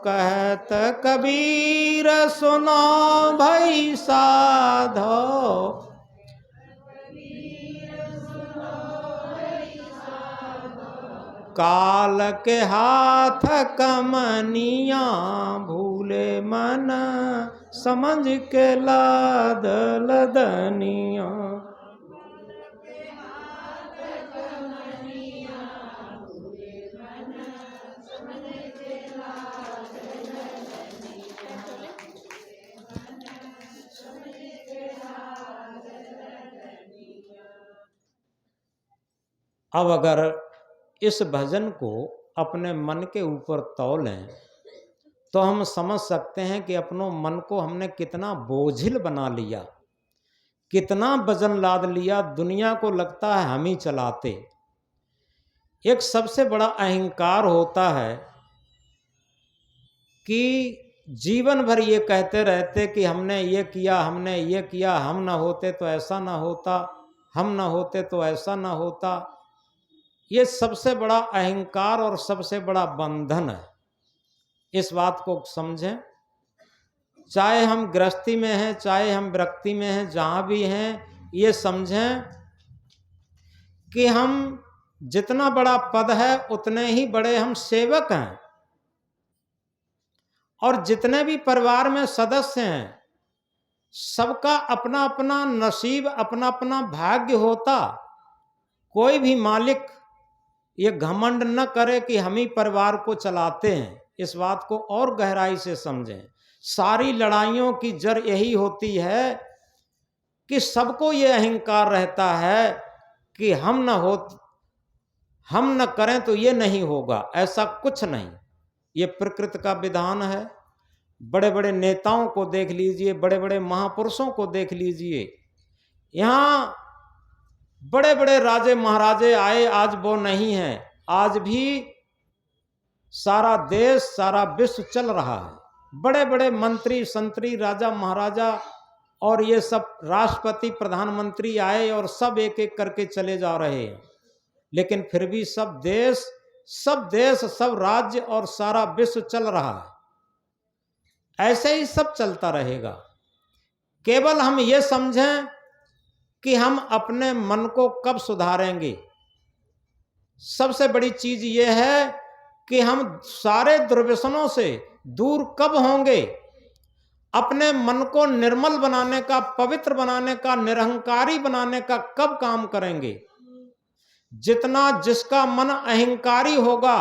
कहत कबीर सुनो भई साधो, काल के हाथ कमनिया भूले मन समझ के लाद लदनिया। अब अगर इस भजन को अपने मन के ऊपर तौलें तो हम समझ सकते हैं कि अपनों मन को हमने कितना बोझिल बना लिया, कितना वजन लाद लिया। दुनिया को लगता है हम ही चलाते। एक सबसे बड़ा अहंकार होता है कि जीवन भर ये कहते रहते कि हमने ये किया, हमने ये किया, हम ना होते तो ऐसा ना होता, हम ना होते तो ऐसा ना होता। ये सबसे बड़ा अहंकार और सबसे बड़ा बंधन है। इस बात को समझें। चाहे हम गृहस्थी में हैं, चाहे हम विरक्ति में हैं, जहाँ भी हैं, ये समझें कि हम जितना बड़ा पद है उतने ही बड़े हम सेवक हैं। और जितने भी परिवार में सदस्य हैं, सबका अपना अपना नसीब, अपना अपना भाग्य होता। कोई भी मालिक ये घमंड न करे कि हम ही परिवार को चलाते हैं। इस बात को और गहराई से समझें। सारी लड़ाइयों की जड़ यही होती है कि सबको ये अहंकार रहता है कि हम न करें तो ये नहीं होगा। ऐसा कुछ नहीं, ये प्रकृति का विधान है। बड़े बड़े नेताओं को देख लीजिए, बड़े बड़े महापुरुषों को देख लीजिए। यहाँ बड़े बड़े राजे महाराजे आए, आज वो नहीं हैं। आज भी सारा देश, सारा विश्व चल रहा है। बड़े बड़े मंत्री, संतरी, राजा महाराजा और ये सब राष्ट्रपति, प्रधानमंत्री आए और सब एक एक करके चले जा रहे हैं। लेकिन फिर भी सब देश, सब राज्य और सारा विश्व चल रहा है। ऐसे ही सब चलता रहेगा। केवल हम ये समझें कि हम अपने मन को कब सुधारेंगे। सबसे बड़ी चीज ये है कि हम सारे दुर्व्यसनों से दूर कब होंगे। अपने मन को निर्मल बनाने का, पवित्र बनाने का, निरहंकारी बनाने का कब काम करेंगे। जितना जिसका मन अहंकारी होगा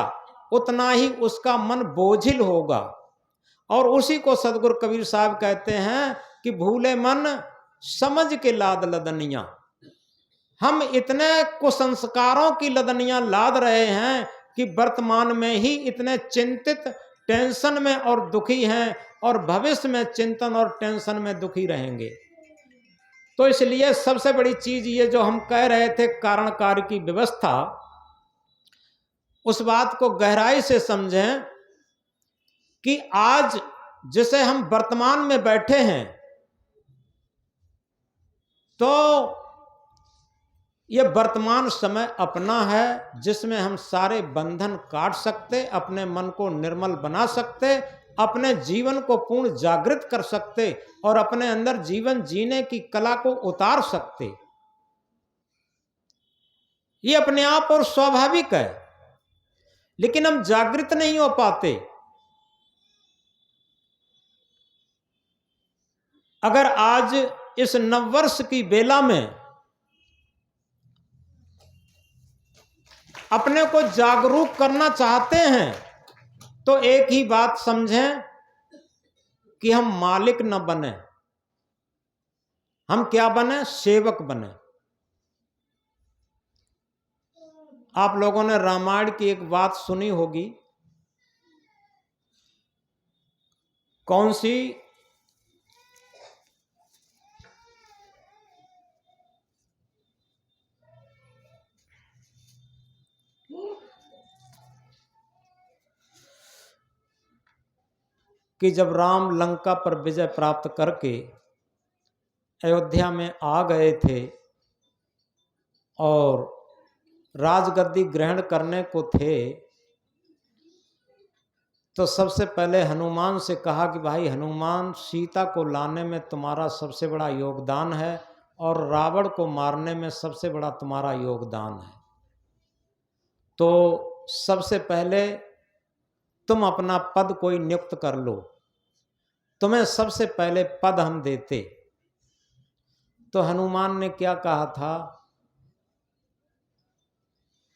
उतना ही उसका मन बोझिल होगा। और उसी को सदगुरु कबीर साहब कहते हैं कि भूले मन समझ के लाद लदनिया। हम इतने कुसंस्कारों की लदनियां लाद रहे हैं कि वर्तमान में ही इतने चिंतित, टेंशन में और दुखी हैं, और भविष्य में चिंतन और टेंशन में दुखी रहेंगे। तो इसलिए सबसे बड़ी चीज ये जो हम कह रहे थे, कारण कार्य की व्यवस्था, उस बात को गहराई से समझें कि आज जिसे हम वर्तमान में बैठे हैं, तो ये वर्तमान समय अपना है जिसमें हम सारे बंधन काट सकते, अपने मन को निर्मल बना सकते, अपने जीवन को पूर्ण जागृत कर सकते और अपने अंदर जीवन जीने की कला को उतार सकते। ये अपने आप और स्वाभाविक है, लेकिन हम जागृत नहीं हो पाते। अगर आज इस नववर्ष की बेला में अपने को जागरूक करना चाहते हैं तो एक ही बात समझें कि हम मालिक न बने, हम क्या बने, सेवक बने। आप लोगों ने रामायण की एक बात सुनी होगी। कौन सी? कि जब राम लंका पर विजय प्राप्त करके अयोध्या में आ गए थे और राजगद्दी ग्रहण करने को थे, तो सबसे पहले हनुमान से कहा कि भाई हनुमान, सीता को लाने में तुम्हारा सबसे बड़ा योगदान है और रावण को मारने में सबसे बड़ा तुम्हारा योगदान है, तो सबसे पहले तुम अपना पद कोई नियुक्त कर लो, तुम्हें सबसे पहले पद हम देते। तो हनुमान ने क्या कहा था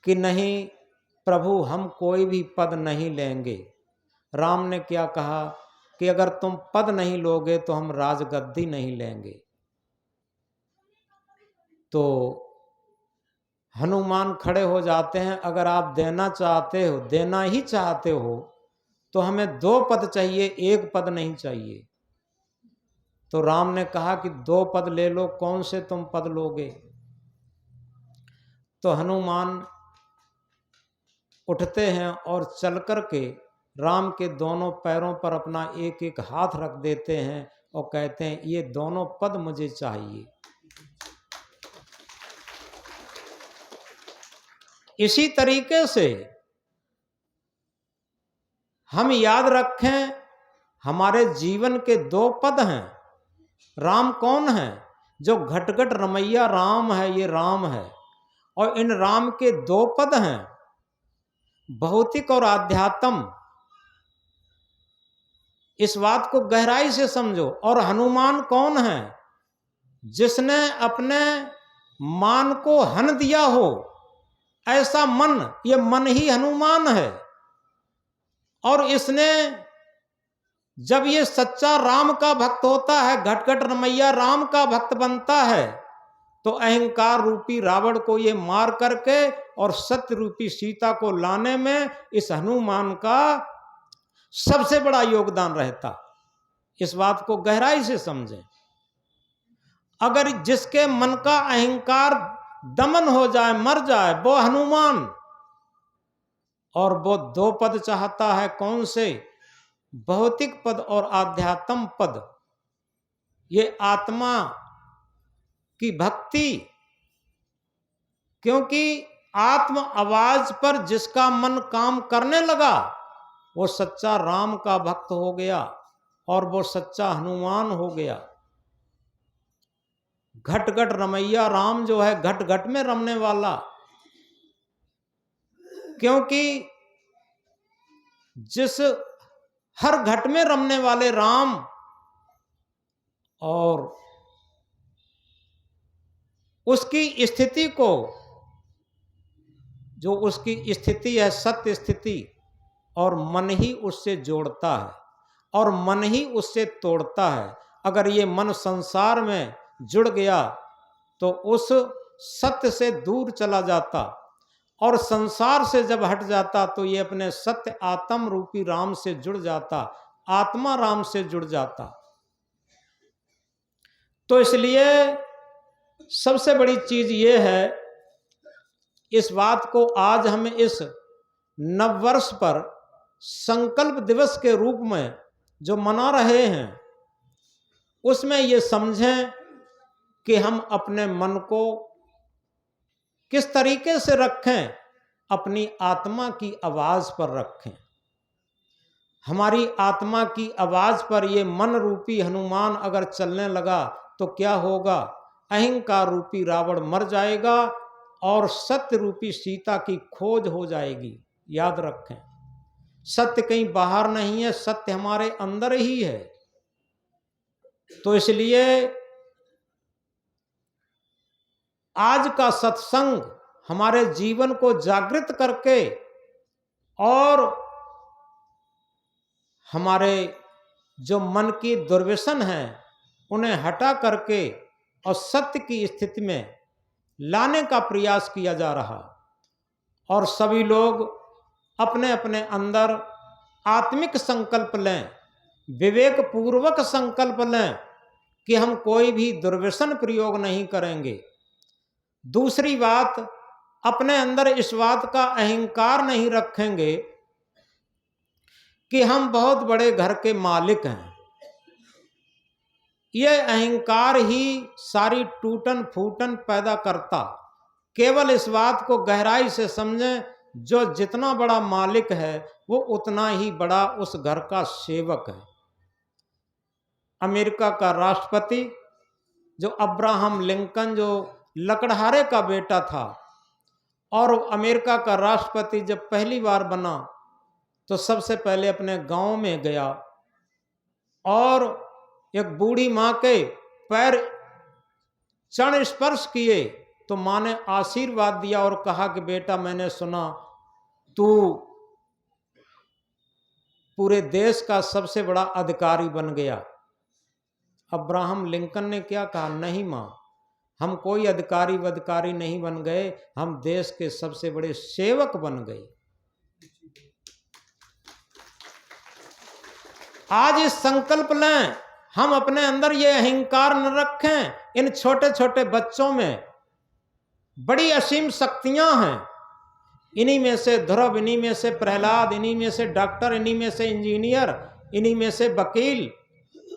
कि नहीं प्रभु, हम कोई भी पद नहीं लेंगे। राम ने क्या कहा कि अगर तुम पद नहीं लोगे तो हम राजगद्दी नहीं लेंगे। तो हनुमान खड़े हो जाते हैं, अगर आप देना चाहते हो, देना ही चाहते हो, तो हमें 2 पद चाहिए, 1 पद नहीं चाहिए। तो राम ने कहा कि 2 पद ले लो, कौन से तुम पद लोगे? तो हनुमान उठते हैं और चल कर के राम के दोनों पैरों पर अपना एक एक हाथ रख देते हैं और कहते हैं ये दोनों पद मुझे चाहिए। इसी तरीके से हम याद रखें, हमारे जीवन के 2 पद हैं। राम कौन है? जो घट-घट रमैया राम है, ये राम है। और इन राम के 2 पद हैं, भौतिक और आध्यात्म। इस बात को गहराई से समझो। और हनुमान कौन है? जिसने अपने मान को हन दिया हो, ऐसा मन, ये मन ही हनुमान है। और इसने जब ये सच्चा राम का भक्त होता है, घट-घट रमैया राम का भक्त बनता है, तो अहंकार रूपी रावण को ये मार करके और सत्य रूपी सीता को लाने में इस हनुमान का सबसे बड़ा योगदान रहता। इस बात को गहराई से समझें। अगर जिसके मन का अहंकार दमन हो जाए, मर जाए, वो हनुमान। और वो 2 पद चाहता है, कौन से? भौतिक पद और आध्यात्म पद। ये आत्मा की भक्ति। क्योंकि आत्म आवाज पर जिसका मन काम करने लगा, वो सच्चा राम का भक्त हो गया और वो सच्चा हनुमान हो गया। घट घट रमैया राम जो है, घट घट में रमने वाला। क्योंकि जिस हर घट में रमने वाले राम और उसकी स्थिति को, जो उसकी स्थिति है सत्य स्थिति, और मन ही उससे जोड़ता है और मन ही उससे तोड़ता है। अगर ये मन संसार में जुड़ गया तो उस सत्य से दूर चला जाता, और संसार से जब हट जाता तो ये अपने सत्य आत्म रूपी राम से जुड़ जाता, आत्मा राम से जुड़ जाता। तो इसलिए सबसे बड़ी चीज ये है, इस बात को आज हम इस नववर्ष पर संकल्प दिवस के रूप में जो मना रहे हैं, उसमें ये समझें कि हम अपने मन को किस तरीके से रखें, अपनी आत्मा की आवाज पर रखें। हमारी आत्मा की आवाज पर ये मन रूपी हनुमान अगर चलने लगा तो क्या होगा? अहंकार रूपी रावण मर जाएगा और सत्य रूपी सीता की खोज हो जाएगी। याद रखें, सत्य कहीं बाहर नहीं है, सत्य हमारे अंदर ही है। तो इसलिए आज का सत्संग हमारे जीवन को जागृत करके और हमारे जो मन की दुर्व्यसन है उन्हें हटा करके और सत्य की स्थिति में लाने का प्रयास किया जा रहा। और सभी लोग अपने अपने अंदर आत्मिक संकल्प लें विवेक पूर्वक संकल्प लें कि हम कोई भी दुर्व्यसन प्रयोग नहीं करेंगे। दूसरी बात, अपने अंदर इस बात का अहंकार नहीं रखेंगे कि हम बहुत बड़े घर के मालिक हैं। यह अहंकार ही सारी टूटन फूटन पैदा करता। केवल इस बात को गहराई से समझें, जो जितना बड़ा मालिक है वो उतना ही बड़ा उस घर का सेवक है। अमेरिका का राष्ट्रपति जो अब्राहम लिंकन, जो लकड़हारे का बेटा था, और अमेरिका का राष्ट्रपति जब पहली बार बना तो सबसे पहले अपने गांव में गया और एक बूढ़ी मां के पैर चरण स्पर्श किए तो मां ने आशीर्वाद दिया और कहा कि बेटा, मैंने सुना तू पूरे देश का सबसे बड़ा अधिकारी बन गया। अब्राहम लिंकन ने क्या कहा, नहीं मां, हम कोई अधिकारी नहीं बन गए, हम देश के सबसे बड़े सेवक बन गए। आज इस संकल्प लें, हम अपने अंदर ये अहंकार न रखें। इन छोटे छोटे बच्चों में बड़ी असीम शक्तियां हैं। इन्हीं में से ध्रुव, इन्हीं में से प्रहलाद, इन्हीं में से डॉक्टर, इन्हीं में से इंजीनियर, इन्हीं में से वकील,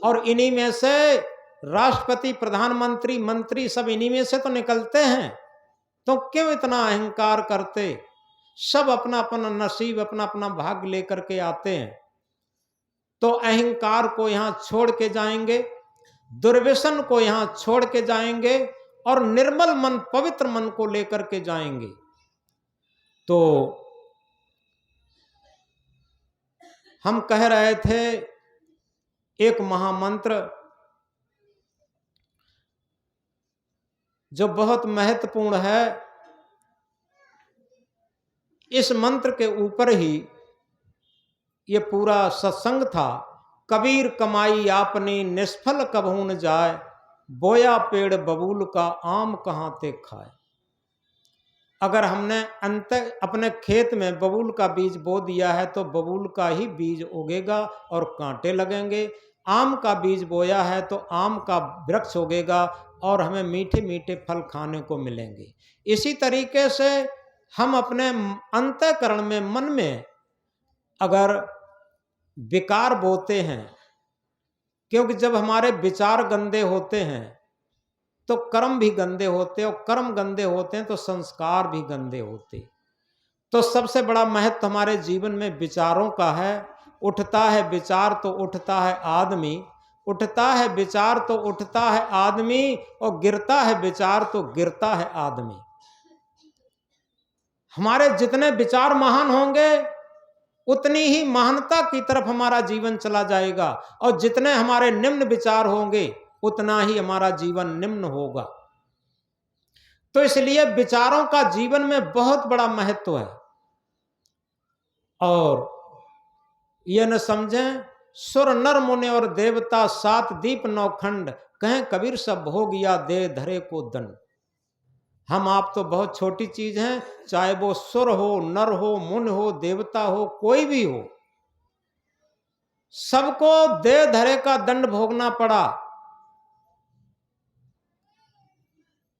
और इन्हीं में से राष्ट्रपति, प्रधानमंत्री, मंत्री, सब इन्हीं में से तो निकलते हैं। तो क्यों इतना अहंकार करते? सब अपना अपना नसीब, अपना अपना भाग्य लेकर के आते हैं। तो अहंकार को यहां छोड़ के जाएंगे, दुर्व्यसन को यहां छोड़ के जाएंगे और निर्मल मन, पवित्र मन को लेकर के जाएंगे। तो हम कह रहे थे एक महामंत्र जो बहुत महत्वपूर्ण है, इस मंत्र के ऊपर ही ये पूरा सत्संग था। कबीर कमाई आपने निष्फल कबहू न जाए, बोया पेड़ बबूल का आम कहाँ ते खाए। अगर हमने अपने खेत में बबूल का बीज बो दिया है तो बबूल का ही बीज उगेगा और कांटे लगेंगे। आम का बीज बोया है तो आम का वृक्ष उगेगा और हमें मीठे मीठे फल खाने को मिलेंगे। इसी तरीके से हम अपने अंतःकरण में, मन में अगर विकार बोते हैं, क्योंकि जब हमारे विचार गंदे होते हैं तो कर्म भी गंदे होते हैं, और कर्म गंदे होते हैं तो संस्कार भी गंदे होते। तो सबसे बड़ा महत्व हमारे जीवन में विचारों का है। उठता है विचार तो उठता है आदमी, उठता है विचार तो उठता है आदमी, और गिरता है विचार तो गिरता है आदमी। हमारे जितने विचार महान होंगे उतनी ही महानता की तरफ हमारा जीवन चला जाएगा, और जितने हमारे निम्न विचार होंगे उतना ही हमारा जीवन निम्न होगा। तो इसलिए विचारों का जीवन में बहुत बड़ा महत्व है। और यह न समझें, सुर नर मुनि और देवता सात दीप नौ खंड, कहें कबीर सब हो गया दे धरे को दंड। हम आप तो बहुत छोटी चीज हैं, चाहे वो सुर हो, नर हो, मुनि हो, देवता हो, कोई भी हो, सबको दे धरे का दंड भोगना पड़ा।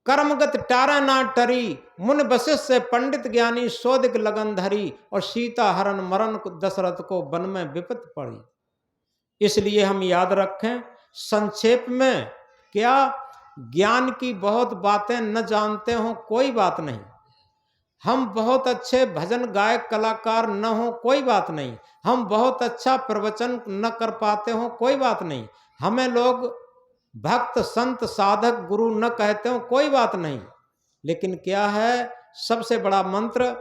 कर्मगत टारा ना टरी, मुन वशिष्ठ से पंडित ज्ञानी सोदिक लगन धरी, और सीता हरण मरण दशरथ को वन में विपत पड़ी। इसलिए हम याद रखें, संक्षेप में क्या, ज्ञान की बहुत बातें न जानते हो कोई बात नहीं, हम बहुत अच्छे भजन गायक कलाकार न हो कोई बात नहीं, हम बहुत अच्छा प्रवचन न कर पाते हो कोई बात नहीं, हमें लोग भक्त संत साधक गुरु न कहते हो कोई बात नहीं, लेकिन क्या है सबसे बड़ा मंत्र,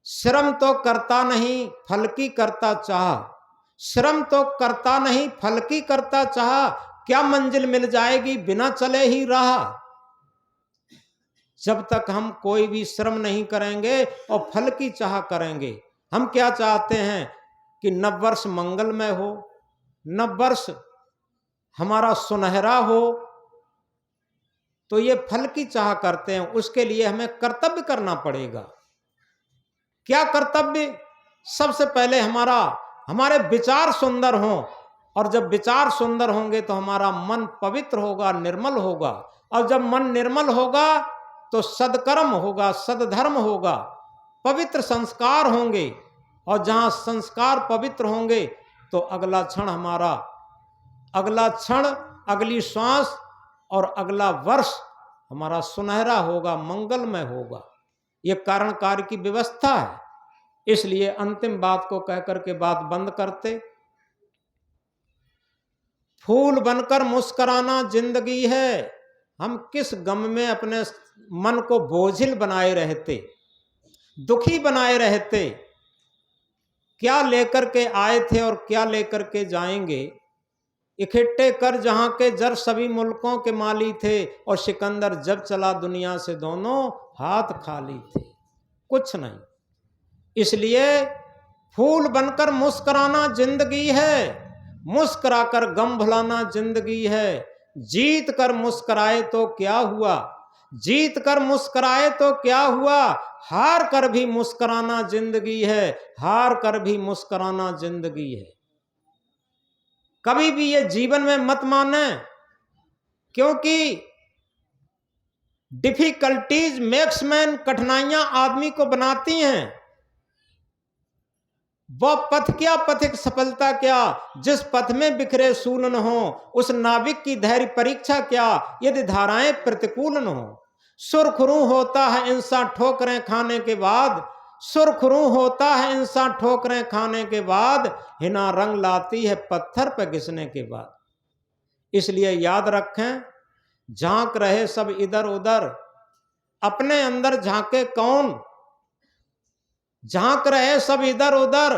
श्रम तो करता नहीं फल की करता चाह, श्रम तो करता नहीं फल की करता चाह, क्या मंजिल मिल जाएगी बिना चले ही रहा। जब तक हम कोई भी श्रम नहीं करेंगे और फल की चाह करेंगे, हम क्या चाहते हैं कि नववर्ष मंगलमय हो, नववर्ष हमारा सुनहरा हो, तो ये फल की चाह करते हैं। उसके लिए हमें कर्तव्य करना पड़ेगा। क्या कर्तव्य? सबसे पहले हमारा हमारे विचार सुंदर हों, और जब विचार सुंदर होंगे तो हमारा मन पवित्र होगा, निर्मल होगा, और जब मन निर्मल होगा तो सदकर्म होगा, सदधर्म होगा, पवित्र संस्कार होंगे, और जहां संस्कार पवित्र होंगे तो अगला क्षण हमारा, अगला क्षण, अगली श्वास और अगला वर्ष हमारा सुनहरा होगा, मंगलमय होगा। ये कारण कार्य की व्यवस्था है। इसलिए अंतिम बात को कहकर के बात बंद करते, फूल बनकर मुस्कुराना जिंदगी है। हम किस गम में अपने मन को बोझिल बनाए रहते, दुखी बनाए रहते, क्या लेकर के आए थे और क्या लेकर के जाएंगे। इकट्ठे कर जहां के जर सभी मुल्कों के माली थे, और सिकंदर जब चला दुनिया से दोनों हाथ खाली थे, कुछ नहीं। इसलिए फूल बनकर मुस्कुराना जिंदगी है, मुस्कुराकर गम भुलाना जिंदगी है। जीत कर मुस्कुराए तो क्या हुआ, जीत कर मुस्कुराए तो क्या हुआ, हार कर भी मुस्कुराना जिंदगी है, हार कर भी मुस्कुराना जिंदगी है। कभी भी ये जीवन में मत माने, क्योंकि डिफिकल्टीज मेक्स मैन, कठिनाइयां आदमी को बनाती हैं। वह पथ क्या, पथिक सफलता क्या, जिस पथ में बिखरे सूल न हो, उस नाविक की धैर्य परीक्षा क्या, यदि धाराएं प्रतिकूल न हो। सुरखरू होता है इंसान ठोकरें खाने के बाद, सुरखरू होता है इंसान ठोकरें खाने के बाद, हिना रंग लाती है पत्थर पर घिसने के बाद। इसलिए याद रखें, झांक रहे सब इधर उधर, अपने अंदर झांके कौन। झांक रहे सब इधर उधर,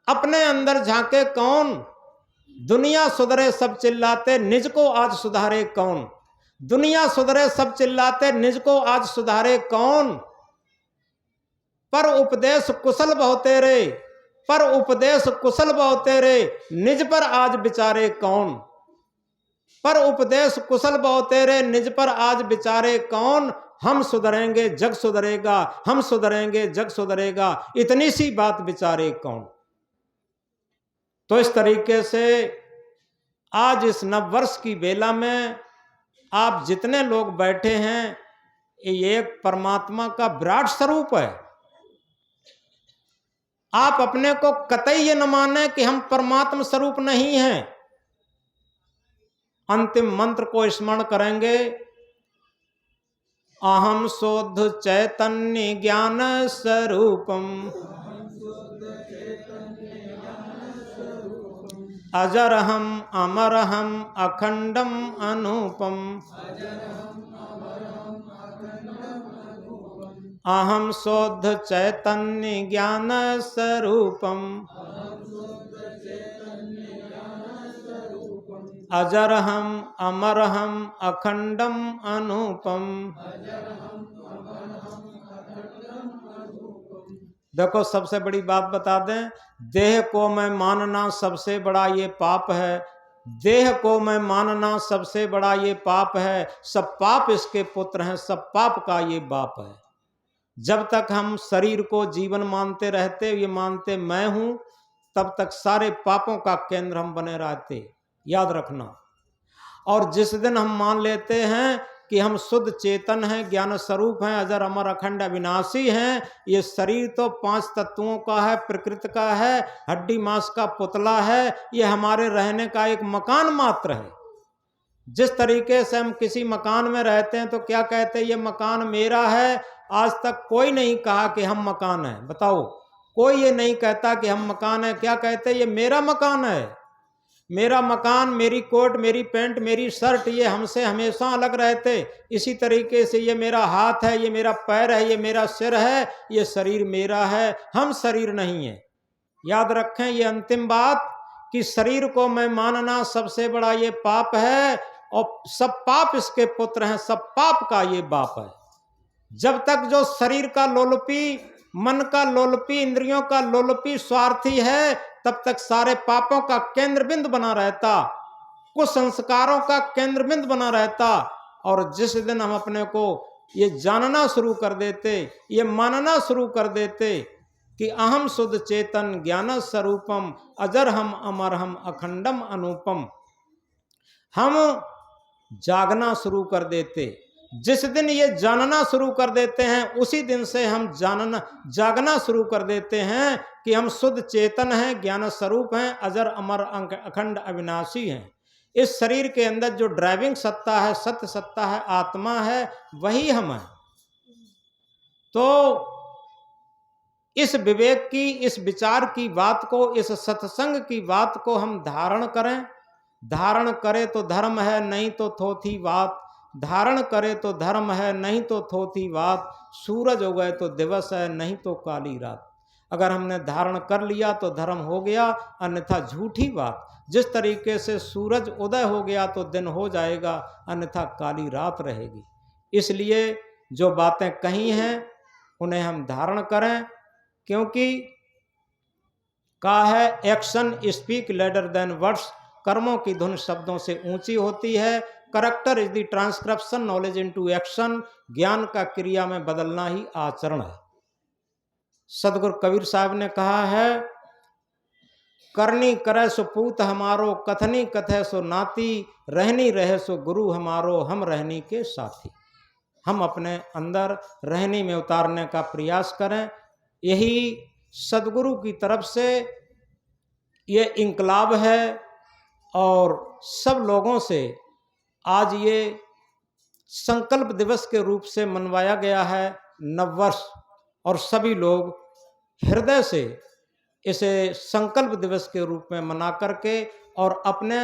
अपने अंदर झांके कौन। दुनिया सुधरे सब चिल्लाते, निज को आज सुधारे कौन। दुनिया सुधरे सब चिल्लाते, निज को आज सुधारे कौन। पर उपदेश कुशल बहु तेरे, पर उपदेश कुशल बहु तेरे, निज पर आज विचारे कौन। पर उपदेश कुशल बहु तेरे, निज पर आज विचारे कौन। हम सुधरेंगे जग सुधरेगा, हम सुधरेंगे जग सुधरेगा, इतनी सी बात विचारे कौन। तो इस तरीके से आज इस नववर्ष की बेला में आप जितने लोग बैठे हैं, ये एक परमात्मा का विराट स्वरूप है। आप अपने को कतई ये न माने कि हम परमात्मा स्वरूप नहीं हैं। अंतिम मंत्र को स्मरण करेंगे, अहम शुद्ध चैतन्य ज्ञान स्वरूपम, अजरहम अमरहम अखंडम अनूपम, अहम शुद्ध चैतन्य ज्ञान स्वरूपम, अजरहम अमरहम अखंडम अनूपम। देखो, सबसे बड़ी बात बता दें, देह को मैं मानना सबसे बड़ा ये पाप है। देह को मैं मानना सबसे बड़ा ये पाप है। सब पाप इसके पुत्र हैं, सब पाप का ये बाप है। जब तक हम शरीर को जीवन मानते रहते, ये मानते मैं हूं, तब तक सारे पापों का केंद्र हम बने रहते, याद रखना। और जिस दिन हम मान लेते हैं कि हम शुद्ध चेतन हैं, ज्ञान स्वरूप हैं, अजर अमर अखंड अविनाशी हैं, ये शरीर तो 5 तत्वों का है, प्रकृति का है, हड्डी मांस का पुतला है, ये हमारे रहने का एक मकान मात्र है। जिस तरीके से हम किसी मकान में रहते हैं तो क्या कहते हैं, ये मकान मेरा है। आज तक कोई नहीं कहा कि हम मकान है। बताओ, कोई ये नहीं कहता कि हम मकान है। क्या कहते हैं, ये मेरा मकान है। मेरा मकान, मेरी कोट, मेरी पैंट, मेरी शर्ट, ये हमसे हमेशा अलग रहते। इसी तरीके से ये मेरा हाथ है, ये मेरा पैर है, ये मेरा सिर है, ये शरीर मेरा है, हम शरीर नहीं है। याद रखें ये अंतिम बात कि शरीर को मैं मानना सबसे बड़ा ये पाप है, और सब पाप इसके पुत्र हैं, सब पाप का ये बाप है। जब तक जो शरीर का लोलुपी, मन का लोलुपी, इंद्रियों का लोलुपी स्वार्थी है, तब तक सारे पापों का केंद्र बिंदु बना रहता, कुछ संस्कारों का केंद्र बिंदु बना रहता। और जिस दिन हम अपने को ये जानना शुरू कर देते, ये मानना शुरू कर देते कि अहम शुद्ध चेतन ज्ञान स्वरूपम अजर हम अमर हम अखंडम अनुपम। हम जागना शुरू कर देते, जिस दिन ये जानना शुरू कर देते हैं उसी दिन से हम जागना शुरू कर देते हैं कि हम शुद्ध चेतन हैं, ज्ञान स्वरूप हैं, अजर अमर अखंड अविनाशी हैं। इस शरीर के अंदर जो ड्राइविंग सत्ता है, सत्य सत्ता है, आत्मा है, वही हम हैं। तो इस विवेक की, इस विचार की बात को, इस सत्संग की बात को हम धारण करें। धारण करे तो धर्म है, नहीं तो थोथी बात। धारण करे तो धर्म है, नहीं तो थोथी बात। सूरज हो गए तो दिवस है, नहीं तो काली रात। अगर हमने धारण कर लिया तो धर्म हो गया, अन्यथा झूठी बात। जिस तरीके से सूरज उदय हो गया तो दिन हो जाएगा, अन्यथा काली रात रहेगी। इसलिए जो बातें कही हैं उन्हें हम धारण करें, क्योंकि कहा है action speak ladder than words. कर्मों की धुन शब्दों से ऊंची होती है। Character is the transcription knowledge into action. ज्ञान का क्रिया में बदलना ही आचरण है। सदगुरु कबीर साहब ने कहा है, करनी करे सो पूत हमारो, कथनी कथे सो नाती, रहनी रहे सो गुरु हमारो, हम रहनी के साथी। हम अपने अंदर रहनी में उतारने का प्रयास करें। यही सदगुरु की तरफ से ये इंकलाब है और सब लोगों से आज ये संकल्प दिवस के रूप से मनवाया गया है नववर्ष। और सभी लोग हृदय से इसे संकल्प दिवस के रूप में मना करके और अपने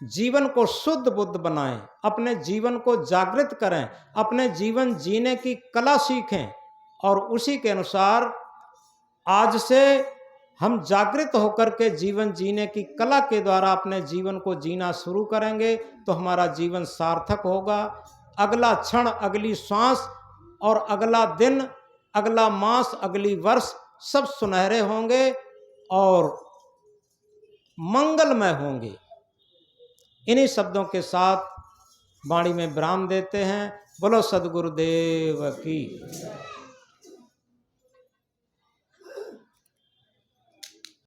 जीवन को शुद्ध बुद्ध बनाएं, अपने जीवन को जागृत करें, अपने जीवन जीने की कला सीखें। और उसी के अनुसार आज से हम जागृत होकर के जीवन जीने की कला के द्वारा अपने जीवन को जीना शुरू करेंगे तो हमारा जीवन सार्थक होगा। अगला क्षण, अगली श्वास और अगला दिन, अगला मास, अगली वर्ष सब सुनहरे होंगे और मंगलमय होंगे। इन्हीं शब्दों के साथ वाणी में विराम देते हैं। बोलो सद्गुरुदेव की।